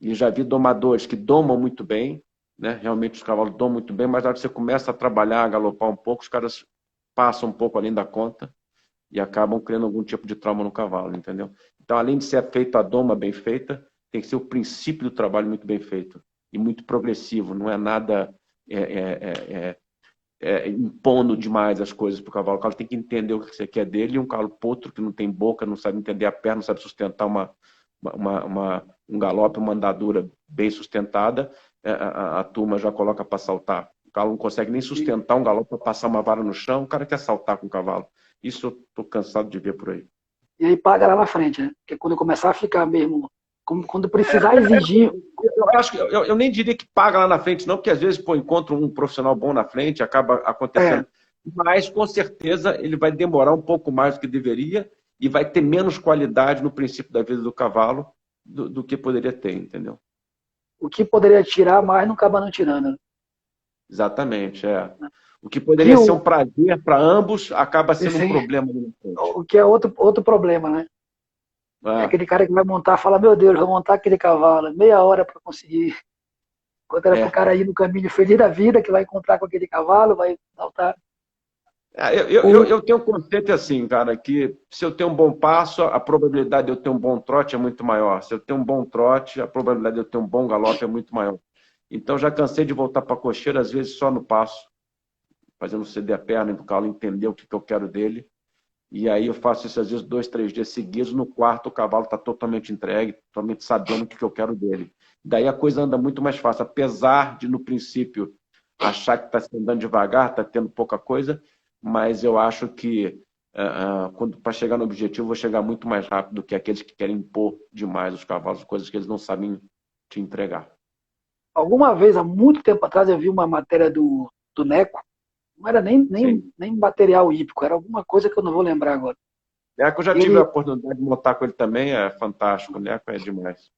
E já vi domadores que domam muito bem, né? Realmente os cavalos domam muito bem, mas na hora que você começa a trabalhar, a galopar um pouco, os caras passam um pouco além da conta e acabam criando algum tipo de trauma no cavalo, entendeu? Então, além de ser feita a doma bem feita, tem que ser o princípio do trabalho muito bem feito e muito progressivo, não é nada impondo demais as coisas para o cavalo. O cavalo tem que entender o que você quer dele, e um cavalo potro que não tem boca, não sabe entender a perna, não sabe sustentar um galope, uma andadura bem sustentada, a turma já coloca para saltar. O cavalo não consegue nem sustentar um galope para passar uma vara no chão, o cara quer saltar com o cavalo. Isso eu estou cansado de ver por aí. e aí paga lá na frente, né? Porque quando começar a ficar mesmo, quando precisar exigir. Eu acho que eu nem diria que paga lá na frente, não, porque às vezes encontra um profissional bom na frente, acaba É, acontecendo. Mas com certeza ele vai demorar um pouco mais do que deveria e vai ter menos qualidade no princípio da vida do cavalo do que poderia ter, entendeu? o que poderia tirar mais não acaba não tirando. Né? Exatamente, é. O que Que poderia ser um prazer para ambos acaba sendo um esse, problema ali na frente. o que é outro problema, né? É É, aquele cara que vai montar, fala, meu Deus, vou montar aquele cavalo, meia hora para conseguir. Quando era pro é, cara ir no caminho feliz da vida, que vai encontrar com aquele cavalo, vai saltar. Eu tenho um conceito assim, cara, que se eu tenho um bom passo, a probabilidade de eu ter um bom trote é muito maior. Se eu tenho um bom trote, a probabilidade de eu ter um bom galope é muito maior. Então já cansei de voltar para a cocheira, às vezes só no passo, fazendo ceder a perna e o cavalo entender o que eu quero dele. E aí eu faço isso às vezes 2, 3 dias seguidos. No quarto, o cavalo está totalmente entregue, totalmente sabendo o que eu quero dele. Daí a coisa anda muito mais fácil. Apesar de, no princípio, achar que está se andando devagar, está tendo pouca coisa, mas eu acho que quando para chegar no objetivo, eu vou chegar muito mais rápido do que aqueles que querem impor demais os cavalos, coisas que eles não sabem te entregar. Alguma vez, há muito tempo atrás, eu vi uma matéria do Neco. Não era Sim. nem material hípico, era alguma coisa que eu não vou lembrar agora. Neco, eu já tive a Ele, oportunidade de montar com ele também, é fantástico. Neco é demais.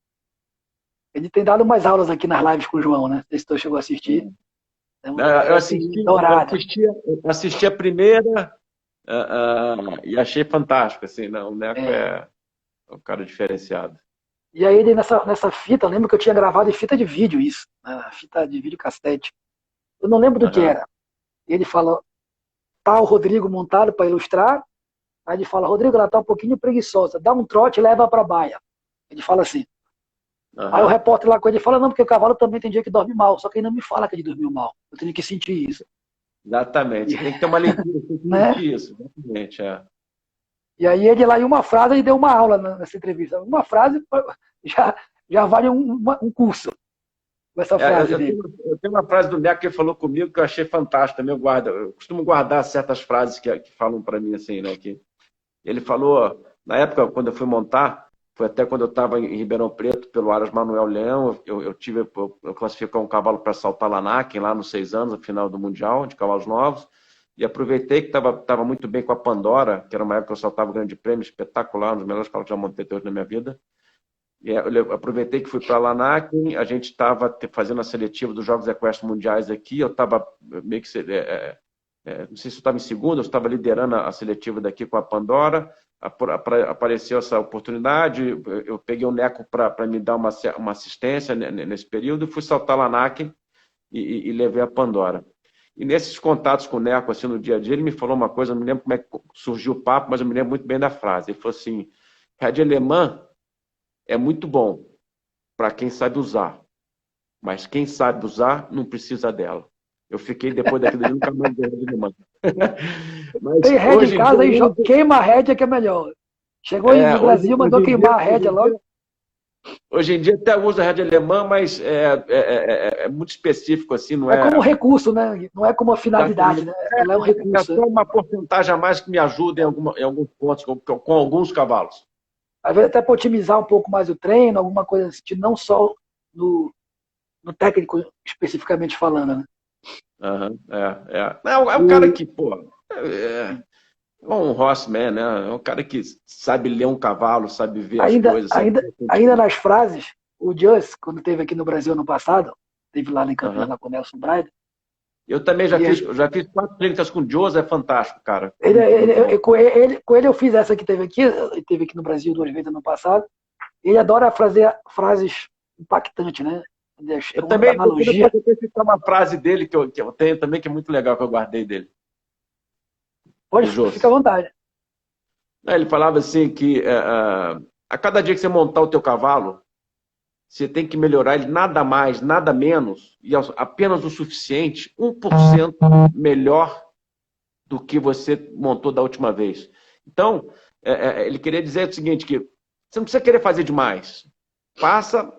ele tem dado umas aulas aqui nas lives com o João, né? Não sei se tu chegou a assistir. É um Eu cara assim, assisti, eu dourado. assisti, eu assisti a primeira e achei fantástico. Assim, não, o Neco É. é um cara diferenciado. E aí ele nessa fita, eu lembro que eu tinha gravado em fita de vídeo isso, né? Fita de vídeo cassete. Eu não lembro do que Aham, era. Ele fala, tá o Rodrigo montado para ilustrar. Aí ele fala, Rodrigo, ela tá um pouquinho preguiçosa, dá um trote e leva para a baia. Ele fala assim. Aí o aham. repórter lá com ele fala, não, porque o cavalo também tem dia que dorme mal, só que ele não me fala que ele dormiu mal. Eu tenho que sentir isso. Exatamente. E, Você tem que ter uma leitura, você tem que né? sentir isso. Exatamente, é. E aí ele lá em uma frase, ele deu uma aula nessa entrevista. Uma frase já, já vale um curso com essa frase dele. Eu tenho uma frase do Neco que ele falou comigo que eu achei fantástica também. Eu costumo guardar certas frases que falam para mim assim, né? Que ele falou, na época, quando eu fui montar, foi até quando eu estava em Ribeirão Preto, pelo Aras Manuel Leão, eu classifiquei um cavalo para saltar Lanaken, lá nos 6 anos, no final do Mundial, de cavalos novos, e aproveitei que estava muito bem com a Pandora, que era uma época que eu saltava o Grande Prêmio, espetacular, um dos melhores cavalos que já montei até hoje na minha vida. E eu aproveitei que fui para Lanaken, a gente estava fazendo a seletiva dos Jogos Equestres Mundiais aqui, eu estava meio que não sei se eu estava em segundo, eu estava liderando a seletiva daqui com a Pandora, apareceu essa oportunidade, eu peguei o Neco para me dar uma assistência nesse período, e fui saltar Lanaken e levei a Pandora. E nesses contatos com o Neco, assim, no dia a dia, ele me falou uma coisa, eu não me lembro como é que surgiu o papo, mas eu me lembro muito bem da frase. Ele falou assim, Rédea alemã é muito bom para quem sabe usar, mas quem sabe usar não precisa dela. Eu fiquei, depois daquilo, eu nunca mais dei rédea alemã. Mas Tem rédea em hoje em dia, casa, aí queima a rédea que é melhor. Chegou aí é, no hoje, Brasil, hoje mandou em dia, queimar a rédea logo. hoje em dia até usa rédea alemã, mas é muito específico, assim, não É como é recurso, né? Não é como uma finalidade, né? Ela é um é recurso. só Né? uma porcentagem a mais que me ajuda em alguns pontos, com alguns cavalos. Às vezes até para otimizar um pouco mais o treino, alguma coisa assim, não só no, no técnico especificamente falando, né? Uhum, é um cara que, pô, é um horseman, né? É um cara que sabe ler um cavalo, sabe ver as coisas, sabe ver o Ainda sentimento. nas frases, o Just, quando esteve aqui no Brasil ano passado, esteve lá em Campinas Uhum. lá com o Nelson Braida, Eu também e já fiz 4 clínicas com o Joe, é fantástico, cara. ele, Muito, muito bom. com ele eu fiz essa que ele teve aqui no Brasil 2 vezes ano passado. Ele adora fazer frases impactantes, né? É Eu uma também, analogia. depois eu tenho que citar uma frase dele que eu tenho também, que é muito legal, que eu guardei dele, Pode, do fica à Jô. vontade. Ele falava assim que a cada dia que você montar o teu cavalo, você tem que melhorar ele nada mais, nada menos, e apenas o suficiente, 1% melhor do que você montou da última vez. Então, ele queria dizer o seguinte, que você não precisa querer fazer demais. Faça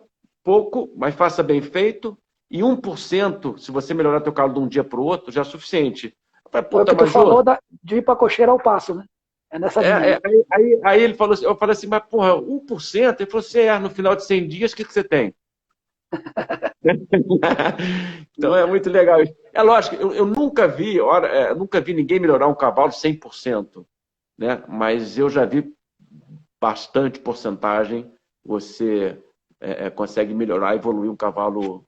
pouco, mas faça bem feito, e 1%, se você melhorar teu cavalo de um dia para o outro, já é suficiente. Eu falei, Foi o puta, que tu mas Jô, falou de ir para cocheira ao passo, né? É nessa linha aí. aí ele falou assim, eu falei assim, mas porra, 1%? Ele falou assim, no final de 100 dias, o que você tem? Então é muito legal isso. É lógico, eu nunca vi ninguém melhorar um cavalo 100%, né? Mas eu já vi bastante porcentagem você consegue melhorar, evoluir um cavalo,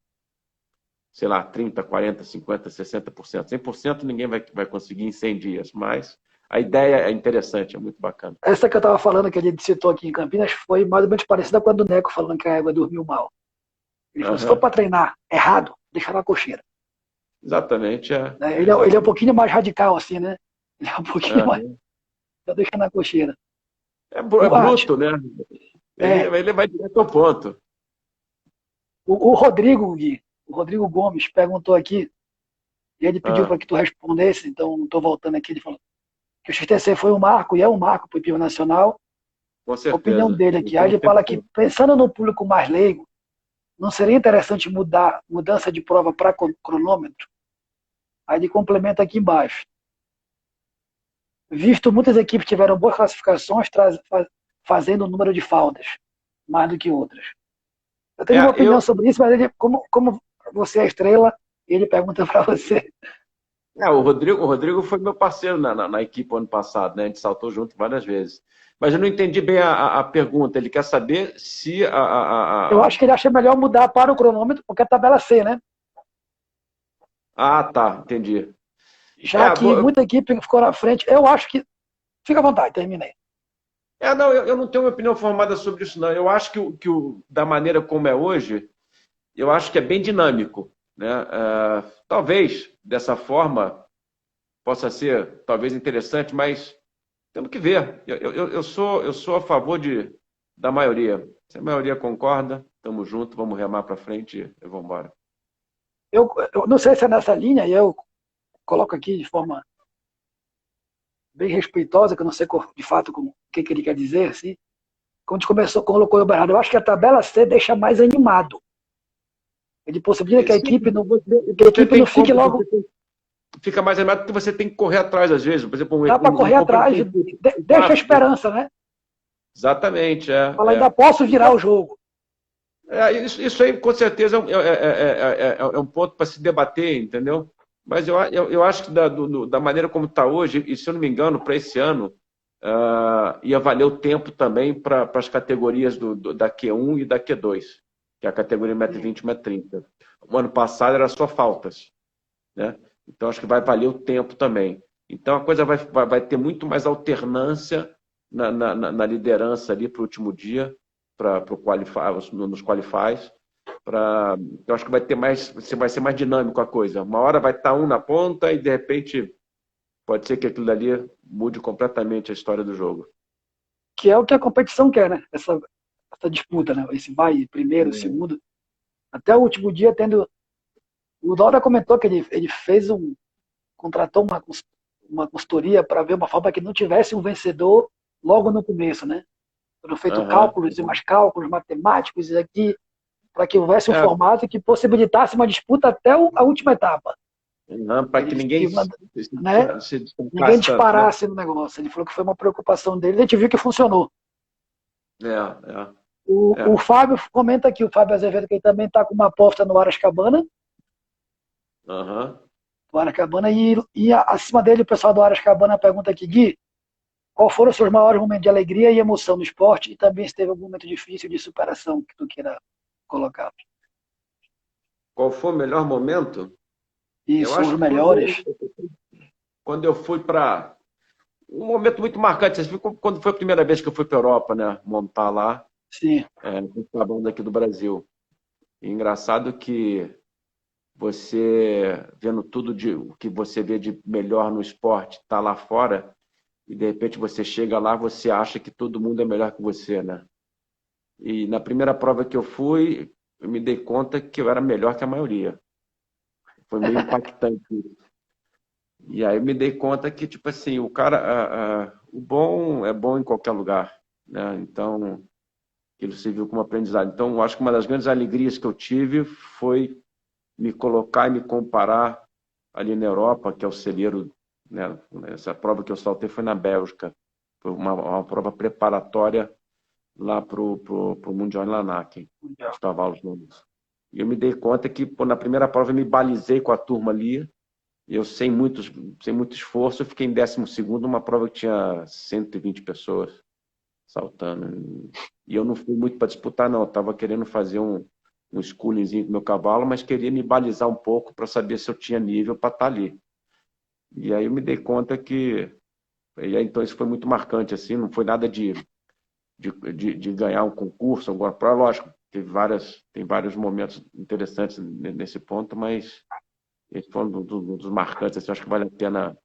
sei lá, 30, 40, 50, 60%. 100% ninguém vai conseguir em 100 dias, mas a ideia é interessante, é muito bacana. Essa que eu estava falando, que a gente citou aqui em Campinas, foi mais ou menos parecida com a do Neco, falando que a égua dormiu mal. Ele falou, se for Uhum. para treinar errado, deixa na cocheira. Exatamente, Ele é um exatamente. pouquinho mais radical, assim, né? Ele é um pouquinho mais. Aham. Eu deixo na cocheira. É O, ah, bruto, né? é, Ele vai direto ao ponto. o Rodrigo, Gui, o Rodrigo Gomes perguntou aqui, e ele pediu Ah, para que tu respondesse, então não estou voltando aqui. Ele falou que o XTC foi um marco, e é um marco para o Pivo Nacional. com A opinião certeza. dele aqui. Aí Concordo ele fala que, 100%. pensando no público mais leigo, não seria interessante mudar mudança de prova para cronômetro? Aí ele complementa aqui embaixo. Visto muitas equipes tiveram boas classificações, fazendo o número de faltas, mais do que outras. Eu tenho uma opinião Eu, sobre isso, mas ele, como você é estrela, ele pergunta para você. o Rodrigo foi meu parceiro na equipe ano passado, né? A gente saltou junto várias vezes. Mas eu não entendi bem a pergunta. Ele quer saber se Eu acho que ele acha melhor mudar para o cronômetro, porque é tabela C, né? Ah, tá, entendi. Já que muita equipe ficou na frente, eu acho que. Fica à vontade, terminei. Não, eu não tenho uma opinião formada sobre isso, não. Eu acho da maneira como é hoje, eu acho que é bem dinâmico, né? Talvez dessa forma possa ser talvez interessante, mas temos que ver. Eu sou a favor da maioria. Se a maioria concorda, estamos juntos, vamos remar para frente e vamos embora. Eu não sei se é nessa linha, e eu coloco aqui de forma bem respeitosa, que eu não sei de fato o que ele quer dizer, assim. Quando a gente começou, colocou o Bernardo, eu acho que a tabela C deixa mais animado. Ele possibilita que a Sim, equipe você tem não fique como, logo. fica mais animado porque você tem que correr atrás às vezes. Por exemplo, Dá para correr um atrás, competidor de deixa a quatro. esperança, né? Exatamente, Fala, ainda posso virar Então, o jogo. isso aí, com certeza, é um ponto para se debater, entendeu? Mas eu acho que da maneira como está hoje, e se eu não me engano, para esse ano, ia valer o tempo também para as categorias da Q1 e da Q2, que é a categoria 1,20 m e 1,30 m. O ano passado era só faltas, né? Então acho que vai valer o tempo também. Então a coisa vai ter muito mais alternância na liderança ali para o último dia, para nos qualifies. Eu acho que vai ser mais dinâmico a coisa. Uma hora vai estar um na ponta e de repente pode ser que aquilo dali mude completamente a história do jogo. Que é o que a competição quer, né? Essa disputa, né? Esse vai primeiro, segundo. Até o último dia, tendo. O Dora comentou que ele fez contratou uma consultoria para ver uma forma que não tivesse um vencedor logo no começo, né? Foram feitos Uhum. cálculos e mais cálculos matemáticos aqui para que houvesse um É, formato que possibilitasse uma disputa até a última etapa. para que Ele, ninguém né? se Ninguém descansasse tanto, né? disparasse no negócio. Ele falou que foi uma preocupação dele. A gente viu que funcionou. O É. Fábio comenta aqui, o Fábio Azevedo, que ele também está com uma aposta no Arascabana. Uhum. Do Arascabana e acima dele, o pessoal do Arascabana pergunta aqui, Gui, qual foram os seus maiores momentos de alegria e emoção no esporte? E também se teve algum momento difícil de superação que tu queira colocar. Qual foi o melhor momento? Eu Isso, acho os que foi melhores. quando eu fui para um momento muito marcante. Quando foi a primeira vez que eu fui para a Europa, né? Montar lá, Sim. com o bom daqui do Brasil. E engraçado que você vendo tudo o que você vê de melhor no esporte, tá lá fora, e de repente você chega lá, você acha que todo mundo é melhor que você, né? E na primeira prova que eu fui, eu me dei conta que eu era melhor que a maioria. Foi meio impactante isso. E aí eu me dei conta que, tipo assim, o cara, o bom é bom em qualquer lugar, né? Então, aquilo serviu como aprendizado. Então, eu acho que uma das grandes alegrias que eu tive foi me colocar e me comparar ali na Europa, que é o celeiro, né? Essa prova que eu saltei foi na Bélgica. Foi uma prova preparatória lá pro Mundial em Lanaken, os cavalos longos. E eu me dei conta que, pô, na primeira prova eu me balizei com a turma ali, e eu, sem muito esforço, eu fiquei em 12º, numa prova que tinha 120 pessoas saltando. E eu não fui muito para disputar, não. Eu estava querendo fazer um schoolingzinho com meu cavalo, mas queria me balizar um pouco para saber se eu tinha nível para estar ali. E aí eu me dei conta que... E aí, então isso foi muito marcante, assim, não foi nada de ganhar um concurso, agora, lógico, tem vários momentos interessantes nesse ponto, mas esse foi um dos marcantes, assim, acho que vale a pena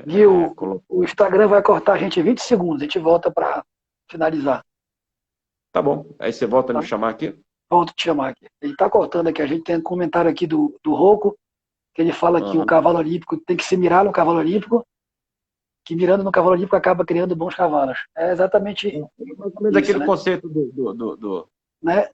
Gui, o Instagram vai cortar a gente 20 segundos, a gente volta para finalizar. Tá bom. Aí você volta a Tá? me chamar aqui? Volto a te chamar aqui. Ele está cortando aqui, a gente tem um comentário aqui do Rocco, que ele fala que o Uhum. cavalo olímpico tem que se mirar no cavalo olímpico, que mirando no cavalo olímpico acaba criando bons cavalos. É exatamente Mais ou menos isso, aquele né? conceito Né?